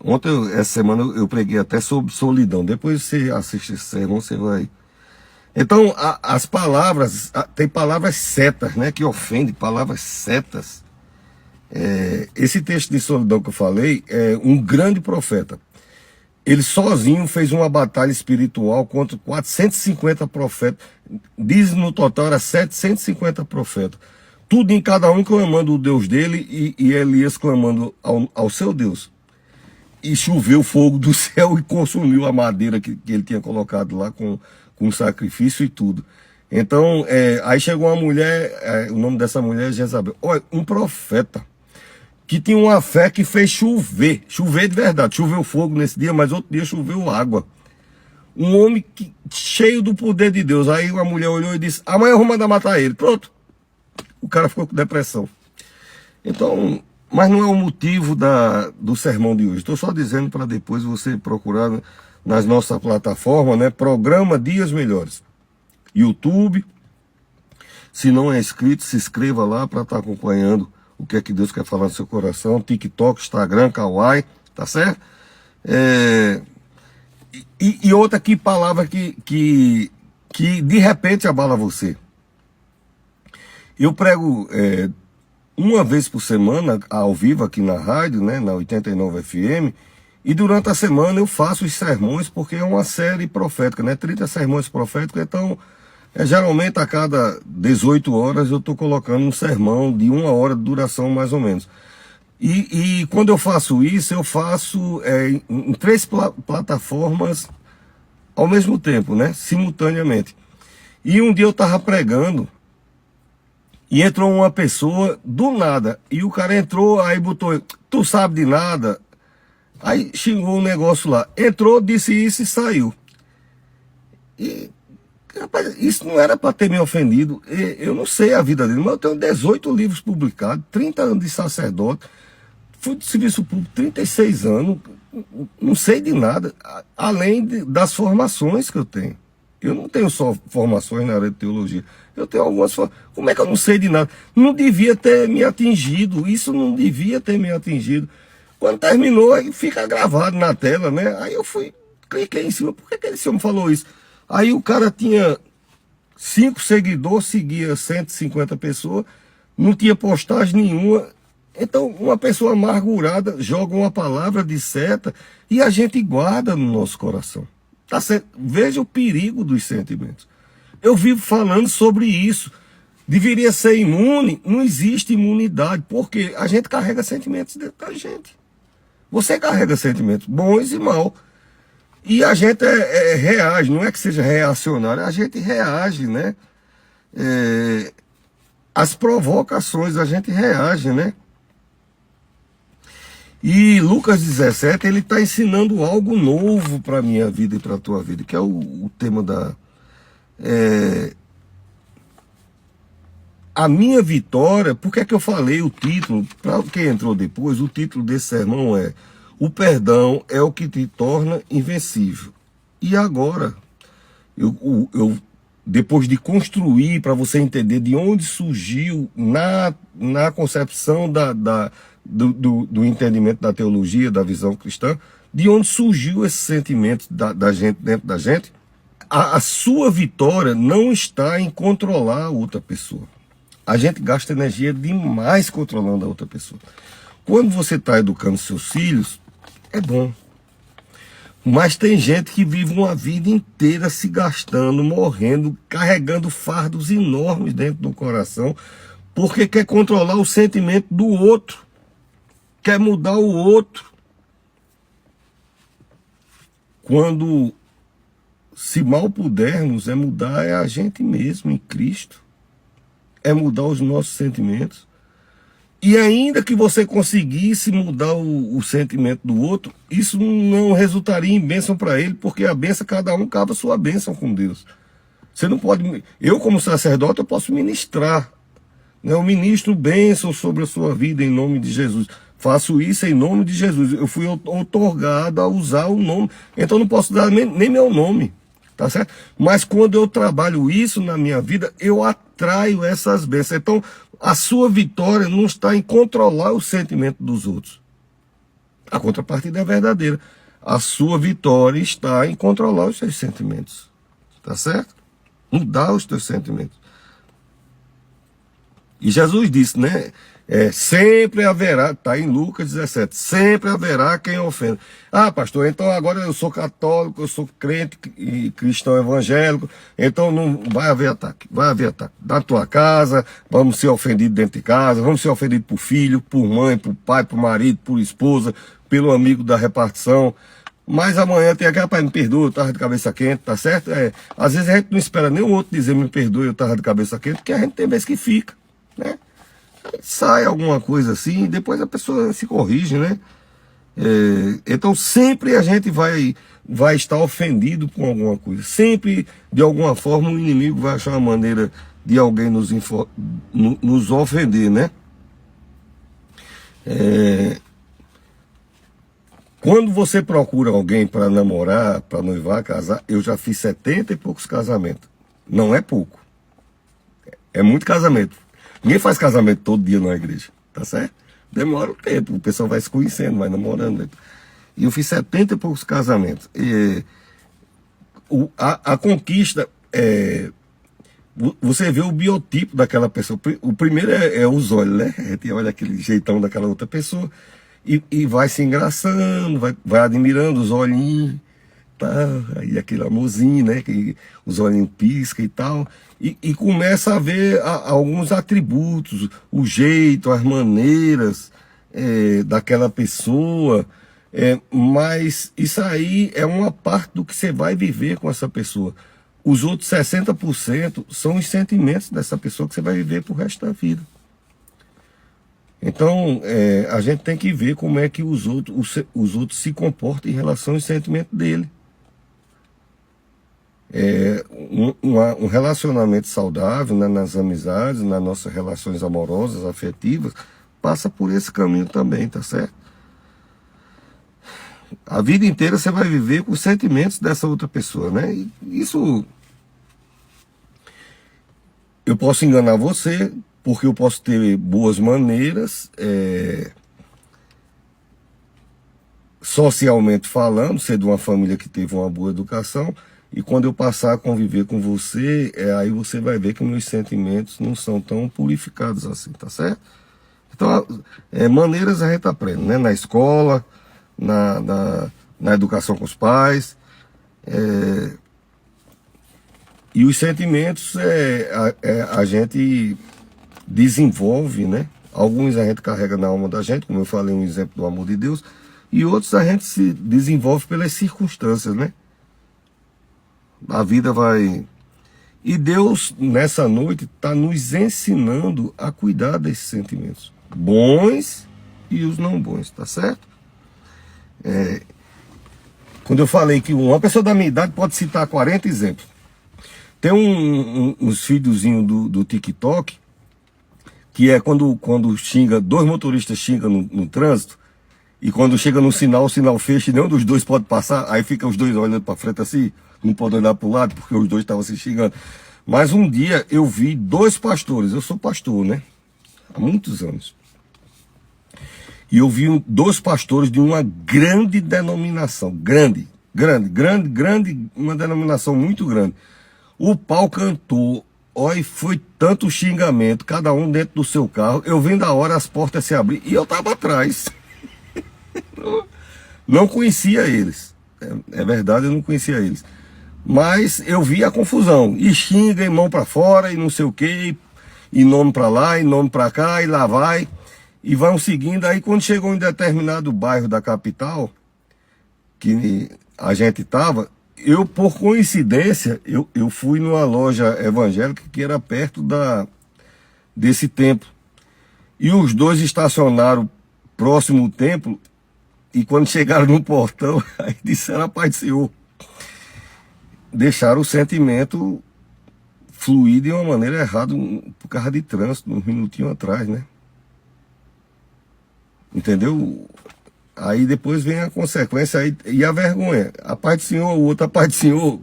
Ontem, essa semana, eu preguei até sobre solidão. Depois você assiste esse sermão, você vai... Então, as palavras, tem palavras setas, né? Que ofendem, palavras setas. Esse texto de solidão que eu falei é um grande profeta. Ele sozinho fez uma batalha espiritual contra 450 profetas. Diz no total era 750 profetas. Tudo em cada um clamando o Deus dele e Elias clamando ao seu Deus. E choveu fogo do céu e consumiu a madeira que ele tinha colocado lá com sacrifício e tudo. Então, aí chegou uma mulher, o nome dessa mulher é Jezabel. Olha, um profeta que tinha uma fé que fez chover de verdade. Choveu fogo nesse dia, mas outro dia choveu água. Um homem cheio do poder de Deus. Aí a mulher olhou e disse, amanhã eu vou mandar matar ele. Pronto. O cara ficou com depressão. Então, mas não é o motivo do sermão de hoje. Estou só dizendo para depois você procurar nas nossas plataformas, né? Programa Dias Melhores. YouTube. Se não é inscrito, se inscreva lá para estar acompanhando o que é que Deus quer falar no seu coração. TikTok, Instagram, Kawaii, tá certo? E outra aqui, palavra que de repente abala você. Eu prego uma vez por semana, ao vivo aqui na rádio, né, na 89 FM, e durante a semana eu faço os sermões, porque é uma série profética, né, 30 sermões proféticos, então... geralmente a cada 18 horas eu estou colocando um sermão de 1 hora de duração mais ou menos. E quando eu faço isso, eu faço em 3 plataformas ao mesmo tempo, né? Simultaneamente. E um dia eu estava pregando e entrou uma pessoa do nada. E o cara entrou, aí botou, tu sabe de nada? Aí xingou um negócio lá. Entrou, disse isso e saiu. E... rapaz, isso não era para ter me ofendido. Eu não sei a vida dele, mas eu tenho 18 livros publicados, 30 anos de sacerdote, fui de serviço público 36 anos, não sei de nada, além das formações que eu tenho. Eu não tenho só formações na área de teologia, eu tenho algumas formações. Como é que eu não sei de nada? Não devia ter me atingido, isso não devia ter me atingido. Quando terminou, aí fica gravado na tela, né? Aí eu cliquei em cima, por que esse homem falou isso? Aí o cara tinha 5 seguidores, seguia 150 pessoas, não tinha postagem nenhuma. Então, uma pessoa amargurada joga uma palavra de seta e a gente guarda no nosso coração. Tá certo? Veja o perigo dos sentimentos. Eu vivo falando sobre isso. Deveria ser imune, não existe imunidade, porque a gente carrega sentimentos dentro da gente. Você carrega sentimentos bons e maus. E a gente reage, não é que seja reacionário, a gente reage, né? As provocações, a gente reage, né? E Lucas 17, ele está ensinando algo novo para a minha vida e para a tua vida, que é o tema da... a minha vitória. Por que é que eu falei o título? Para quem entrou depois, o título desse sermão é O Perdão é o que te torna invencível. E agora, eu depois de construir, para você entender de onde surgiu na concepção do entendimento da teologia, da visão cristã, de onde surgiu esse sentimento da gente, dentro da gente, A sua vitória não está em controlar a outra pessoa. A gente gasta energia demais controlando a outra pessoa. Quando você está educando seus filhos, é bom. Mas tem gente que vive uma vida inteira se gastando, morrendo, carregando fardos enormes dentro do coração, porque quer controlar o sentimento do outro, quer mudar o outro. Quando, se mal pudermos, mudar a gente mesmo em Cristo, é mudar os nossos sentimentos. E ainda que você conseguisse mudar o sentimento do outro, isso não resultaria em bênção para ele, porque a bênção, cada um cava a sua bênção com Deus. Você não pode... Eu, como sacerdote, eu posso ministrar. Né? Eu ministro bênção sobre a sua vida em nome de Jesus. Faço isso em nome de Jesus. Eu fui outorgado a usar o nome. Então eu não posso dar nem meu nome. Tá certo? Mas quando eu trabalho isso na minha vida, eu atraio essas bênçãos. Então, a sua vitória não está em controlar o sentimento dos outros. A contrapartida é verdadeira. A sua vitória está em controlar os seus sentimentos. Tá certo? Mudar os teus sentimentos. E Jesus disse, né? Sempre haverá, está em Lucas 17, sempre haverá quem ofenda. Ah, pastor, então agora eu sou católico, eu sou crente e cristão evangélico, então não vai haver ataque, vai haver ataque. Na tua casa, vamos ser ofendidos dentro de casa, vamos ser ofendidos por filho, por mãe, por pai, por marido, por esposa, pelo amigo da repartição. Mas amanhã tem aquele, rapaz, me perdoa, eu estava de cabeça quente, tá certo? Às vezes a gente não espera nem o outro dizer me perdoe, eu estava de cabeça quente, porque a gente tem vezes que fica, né? Sai alguma coisa assim, e depois a pessoa se corrige, né? Então sempre a gente vai estar ofendido com alguma coisa. Sempre, de alguma forma, o inimigo vai achar uma maneira de alguém nos ofender, né? Quando você procura alguém para namorar, para noivar, casar, eu já fiz 70 e poucos casamentos. Não é pouco. É muito casamento. Ninguém faz casamento todo dia na igreja, tá certo? Demora um tempo, o pessoal vai se conhecendo, vai namorando. Né? E eu fiz 70 e poucos casamentos. A conquista, você vê o biotipo daquela pessoa. O primeiro é os olhos, né? A gente olha aquele jeitão daquela outra pessoa e vai se engraçando, vai admirando os olhinhos. Tá, e aquele amorzinho, né? Que os olhinhos piscam e tal. E começa a ver alguns atributos, o jeito, as maneiras daquela pessoa. Mas isso aí é uma parte do que você vai viver com essa pessoa. Os outros 60% são os sentimentos dessa pessoa que você vai viver pro resto da vida. Então, a gente tem que ver como é que os outros se comportam em relação aos sentimentos dele. Um relacionamento saudável, né, nas amizades, nas nossas relações amorosas, afetivas, passa por esse caminho também, tá certo? A vida inteira você vai viver com os sentimentos dessa outra pessoa, né? E isso, eu posso enganar você, porque eu posso ter boas maneiras, socialmente falando, ser de uma família que teve uma boa educação. E quando eu passar a conviver com você, aí você vai ver que meus sentimentos não são tão purificados assim, tá certo? Então, maneiras a gente aprende, né? Na escola, na educação com os pais. E os sentimentos a gente desenvolve, né? Alguns a gente carrega na alma da gente, como eu falei, um exemplo do amor de Deus. E outros a gente se desenvolve pelas circunstâncias, né? A vida vai... E Deus, nessa noite, está nos ensinando a cuidar desses sentimentos. Bons e os não bons, tá certo? Quando eu falei que uma pessoa da minha idade pode citar 40 exemplos. Tem uns videozinhos do TikTok, que é quando xinga, dois motoristas xingam no trânsito, e quando chega no sinal, o sinal fecha e nenhum dos dois pode passar, aí fica os dois olhando para frente assim, não pode olhar para o lado, porque os dois estavam se xingando. Mas um dia eu vi dois pastores, eu sou pastor, né? Há muitos anos. E eu vi dois pastores de uma grande denominação, grande grande, uma denominação muito grande. O pau cantou, ó, e foi tanto xingamento, cada um dentro do seu carro. Eu vendo a hora as portas se abrir e eu tava atrás. Não conhecia eles. É verdade, eu não conhecia eles. Mas eu vi a confusão. E xinga, e mão para fora, e não sei o quê, e nome para lá, e nome para cá, e lá vai. E vão seguindo. Aí quando chegou em determinado bairro da capital, que a gente estava, eu, por coincidência, eu fui numa loja evangélica que era perto desse templo. E os dois estacionaram próximo ao templo, e quando chegaram no portão, aí disseram a paz do Senhor. Deixaram o sentimento fluir de uma maneira errada por causa de trânsito, uns minutinhos atrás, né? Entendeu? Aí depois vem a consequência aí, e a vergonha. A paz do Senhor, o outro, a paz do Senhor,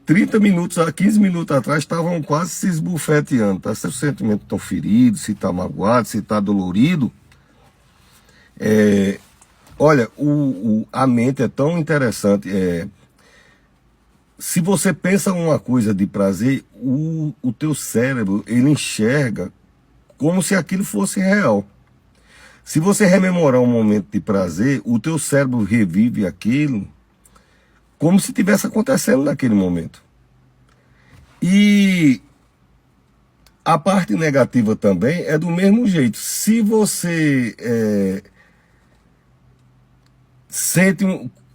30 minutos, 15 minutos atrás, estavam quase se esbufeteando. Tá? Se o sentimento está ferido, se está magoado, se está dolorido. Olha, a mente é tão interessante. Se você pensa uma coisa de prazer, o teu cérebro, ele enxerga como se aquilo fosse real. Se você rememorar um momento de prazer, o teu cérebro revive aquilo como se estivesse acontecendo naquele momento. E a parte negativa também é do mesmo jeito. Se você sente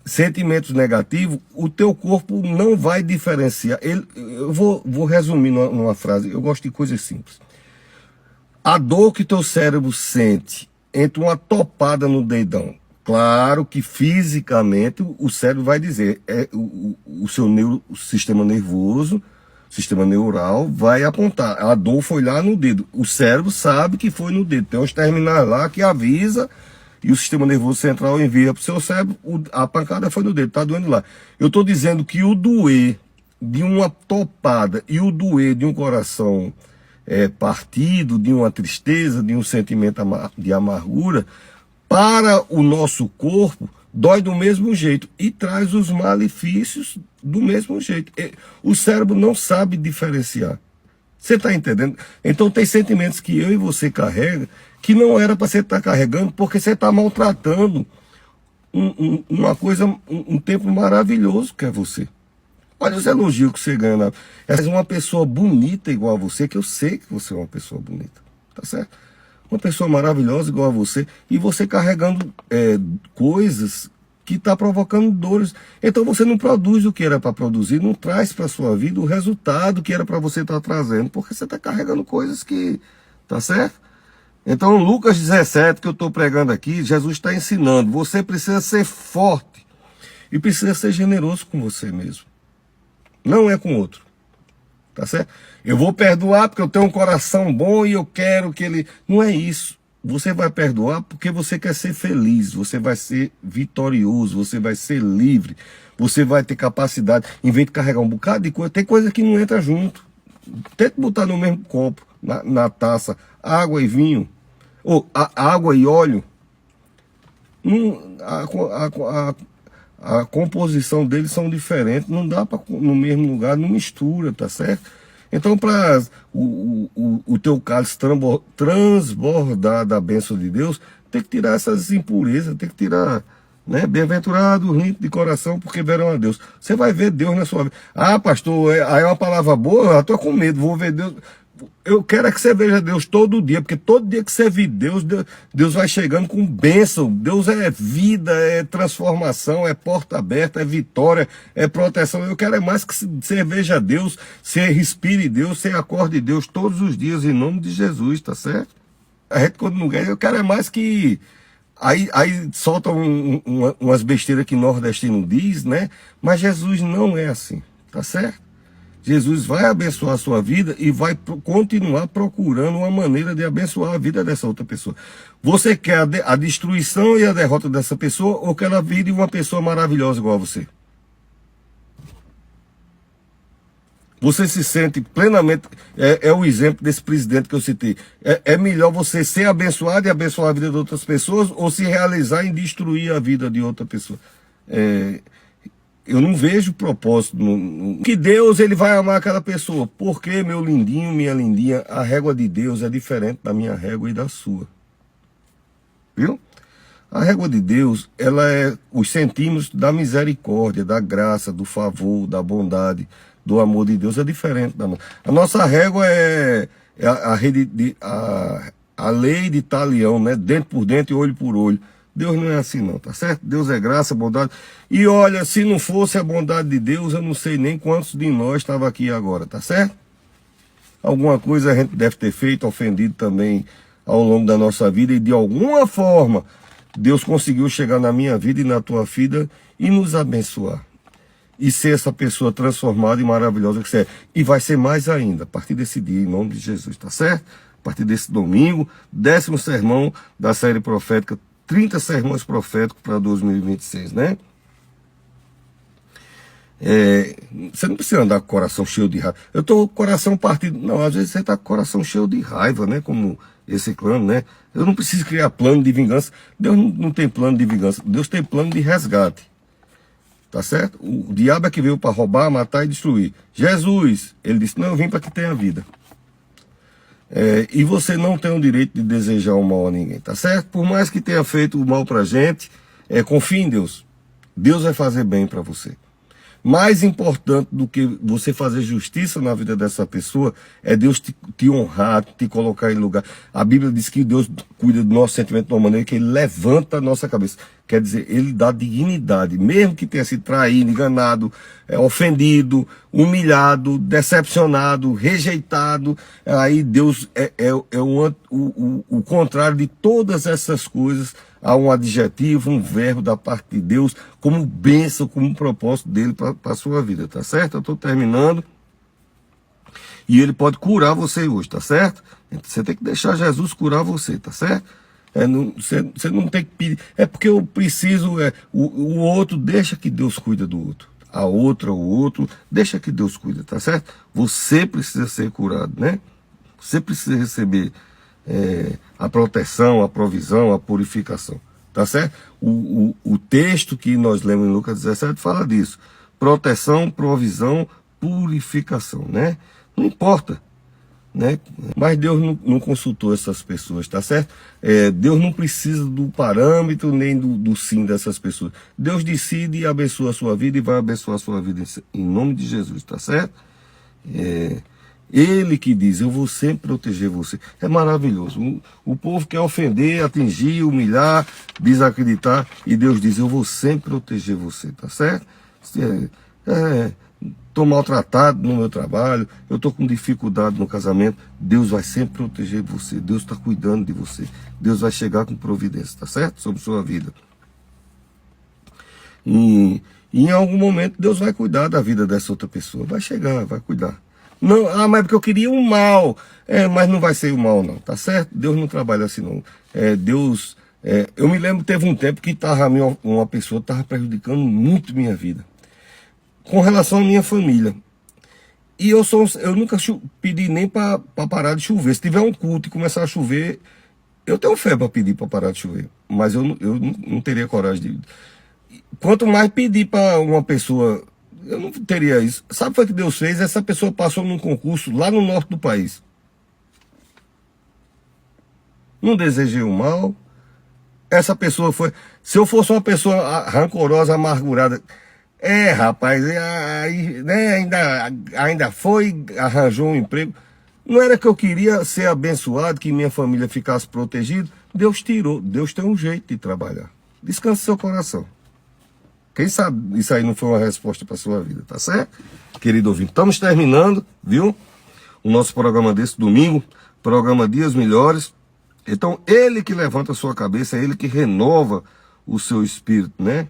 sentimentos negativos, o teu corpo não vai diferenciar. Eu vou resumir numa frase, eu gosto de coisas simples. A dor que teu cérebro sente entre uma topada no dedão, claro que fisicamente o cérebro vai dizer, o seu sistema nervoso, sistema neural vai apontar, a dor foi lá no dedo, o cérebro sabe que foi no dedo, tem uns terminais lá que avisa, e o sistema nervoso central envia para o seu cérebro, a pancada foi no dedo, está doendo lá. Eu estou dizendo que o doer de uma topada e o doer de um coração partido, de uma tristeza, de um sentimento de amargura, para o nosso corpo, dói do mesmo jeito e traz os malefícios do mesmo jeito. O cérebro não sabe diferenciar. Você está entendendo? Então tem sentimentos que eu e você carrega que não era para você estar carregando porque você está maltratando uma coisa, um tempo maravilhoso que é você. Olha os elogios que você ganha. É uma pessoa bonita igual a você, que eu sei que você é uma pessoa bonita, tá certo? Uma pessoa maravilhosa igual a você, e você carregando coisas que está provocando dores. Então você não produz o que era para produzir, não traz para a sua vida o resultado que era para você estar trazendo, porque você está carregando coisas que... Tá certo? Então Lucas 17, que eu estou pregando aqui, Jesus está ensinando, você precisa ser forte e precisa ser generoso com você mesmo. Não é com outro. Tá certo? Eu vou perdoar porque eu tenho um coração bom e eu quero que ele... Não é isso. Você vai perdoar porque você quer ser feliz, você vai ser vitorioso, você vai ser livre, você vai ter capacidade, em vez de carregar um bocado de coisa, tem coisa que não entra junto. Tenta botar no mesmo copo, na taça, água e vinho, ou água e óleo. A composição deles são diferentes, não dá para no mesmo lugar, não mistura, tá certo? Então, para o teu cálice transbordar da bênção de Deus, tem que tirar essas impurezas, tem que tirar, né? Bem-aventurado, limpo de coração, porque verão a Deus. Você vai ver Deus na sua vida. Ah, pastor, aí é uma palavra boa, eu estou com medo, vou ver Deus. Eu quero é que você veja Deus todo dia, porque todo dia que você vir Deus vai chegando com bênção. Deus é vida, é transformação, é porta aberta, é vitória, é proteção. Eu quero é mais que você veja Deus, você respire Deus, você acorde Deus todos os dias em nome de Jesus, tá certo? A gente quando não ganha, eu quero é mais que... Aí soltam umas besteiras que nordestino diz, né? Mas Jesus não é assim, tá certo? Jesus vai abençoar a sua vida e vai continuar procurando uma maneira de abençoar a vida dessa outra pessoa. Você quer a destruição e a derrota dessa pessoa ou quer ela vire uma pessoa maravilhosa igual a você? Você se sente plenamente... É o exemplo desse presidente que eu citei. É melhor você ser abençoado e abençoar a vida de outras pessoas ou se realizar em destruir a vida de outra pessoa? eu não vejo propósito que Deus ele vai amar aquela pessoa. Porque, meu lindinho, minha lindinha, a régua de Deus é diferente da minha régua e da sua. Viu? A régua de Deus, ela é os centímetros da misericórdia, da graça, do favor, da bondade, do amor de Deus, é diferente da nossa. A nossa régua é a lei de talião, né? Dente por dente e olho por olho. Deus não é assim não, tá certo? Deus é graça, bondade. E olha, se não fosse a bondade de Deus, eu não sei nem quantos de nós estavam aqui agora, tá certo? Alguma coisa a gente deve ter feito, ofendido também ao longo da nossa vida, e de alguma forma Deus conseguiu chegar na minha vida e na tua vida e nos abençoar. E ser essa pessoa transformada e maravilhosa que você é. E vai ser mais ainda, a partir desse dia, em nome de Jesus, tá certo? A partir desse domingo, 10º sermão da série profética, 30 sermões proféticos para 2026, né? Você não precisa andar com o coração cheio de raiva. Eu estou com o coração partido. Não, às vezes você está com o coração cheio de raiva, né? Como esse clã, né? Eu não preciso criar plano de vingança. Deus não tem plano de vingança. Deus tem plano de resgate. Tá certo? O diabo é que veio para roubar, matar e destruir. Jesus, ele disse, não, eu vim para que tenha vida. E você não tem o direito de desejar o mal a ninguém, tá certo? Por mais que tenha feito o mal pra gente, confie em Deus. Deus vai fazer bem para você. Mais importante do que você fazer justiça na vida dessa pessoa é Deus te honrar, te colocar em lugar. A Bíblia diz que Deus cuida do nosso sentimento de uma maneira que Ele levanta a nossa cabeça. Quer dizer, Ele dá dignidade, mesmo que tenha sido traído, enganado, ofendido, humilhado, decepcionado, rejeitado. Aí Deus o contrário de todas essas coisas. Há um adjetivo, um verbo da parte de Deus, como bênção, como um propósito dele para a sua vida, tá certo? Eu estou terminando. E ele pode curar você hoje, tá certo? Você tem que deixar Jesus curar você, tá certo? Você não tem que pedir. É porque eu preciso. O outro, deixa que Deus cuida do outro. A outra, o outro, deixa que Deus cuida, tá certo? Você precisa ser curado, né? Você precisa receber a proteção, a provisão, a purificação, tá certo? O texto que nós lemos em Lucas 17 fala disso. Proteção, provisão, purificação, né? Não importa, né? Mas Deus não consultou essas pessoas, tá certo? Deus não precisa do parâmetro nem do sim dessas pessoas. Deus decide e abençoa a sua vida e vai abençoar a sua vida em nome de Jesus, tá certo? Ele que diz, eu vou sempre proteger você. É maravilhoso. O povo quer ofender, atingir, humilhar, desacreditar. E Deus diz, eu vou sempre proteger você, tá certo? Estou maltratado no meu trabalho, eu estou com dificuldade no casamento. Deus vai sempre proteger você. Deus está cuidando de você. Deus vai chegar com providência, tá certo? Sobre sua vida. E em algum momento Deus vai cuidar da vida dessa outra pessoa. Vai chegar, vai cuidar. Não, mas é porque eu queria um mal. Mas não vai ser o mal, não, tá certo? Deus não trabalha assim, não. Deus. Eu me lembro, teve um tempo que uma pessoa estava prejudicando muito minha vida. Com relação à minha família. E eu nunca pedi nem para parar de chover. Se tiver um culto e começar a chover, eu tenho fé para pedir para parar de chover. Mas eu não teria coragem de. Quanto mais pedir para uma pessoa. Eu não teria isso. Sabe o que foi que Deus fez? Essa pessoa passou num concurso lá no norte do país. Não desejei o mal. Essa pessoa foi... Se eu fosse uma pessoa rancorosa, amargurada... rapaz, aí, né, ainda foi, arranjou um emprego. Não era que eu queria ser abençoado, que minha família ficasse protegida. Deus tirou. Deus tem um jeito de trabalhar. Descanse seu coração. Quem sabe isso aí não foi uma resposta para a sua vida, tá certo? Querido ouvinte, estamos terminando, viu? O nosso programa desse domingo, programa Dias Melhores. Então, ele que levanta a sua cabeça, é ele que renova o seu espírito, né?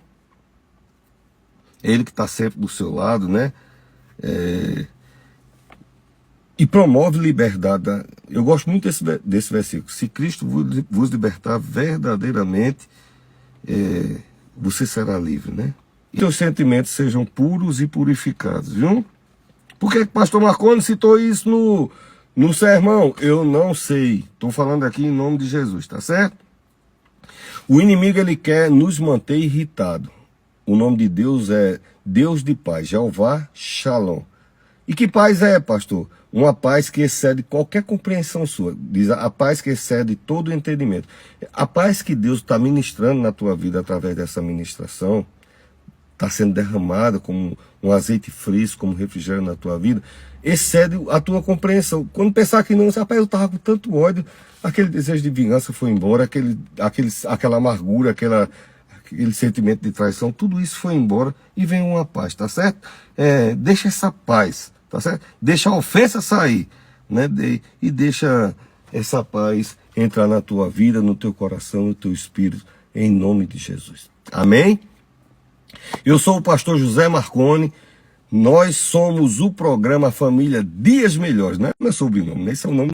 É ele que está sempre do seu lado, né? E promove liberdade. Eu gosto muito desse versículo. Se Cristo vos libertar verdadeiramente, você será livre, né? E seus sentimentos sejam puros e purificados, viu? Por que o pastor Marconi citou isso no sermão? Eu não sei. Estou falando aqui em nome de Jesus, tá certo? O inimigo, ele quer nos manter irritado. o nome de Deus é Deus de paz, Jeová Shalom. E que paz é, pastor? Uma paz que excede qualquer compreensão sua. Diz a paz que excede todo o entendimento. A paz que Deus está ministrando na tua vida através dessa ministração, está sendo derramada como um azeite fresco, como refrigério na tua vida, excede a tua compreensão. Quando pensar que não, rapaz, eu estava com tanto ódio, aquele desejo de vingança foi embora, aquela amargura, aquele sentimento de traição, tudo isso foi embora e vem uma paz, tá certo? Deixa essa paz, tá certo? Deixa a ofensa sair, né? E deixa essa paz entrar na tua vida, no teu coração, no teu espírito, em nome de Jesus. Amém? Eu sou o pastor José Marconi, nós somos o programa Família Dias Melhores, não é meu sobrenome, esse é o nome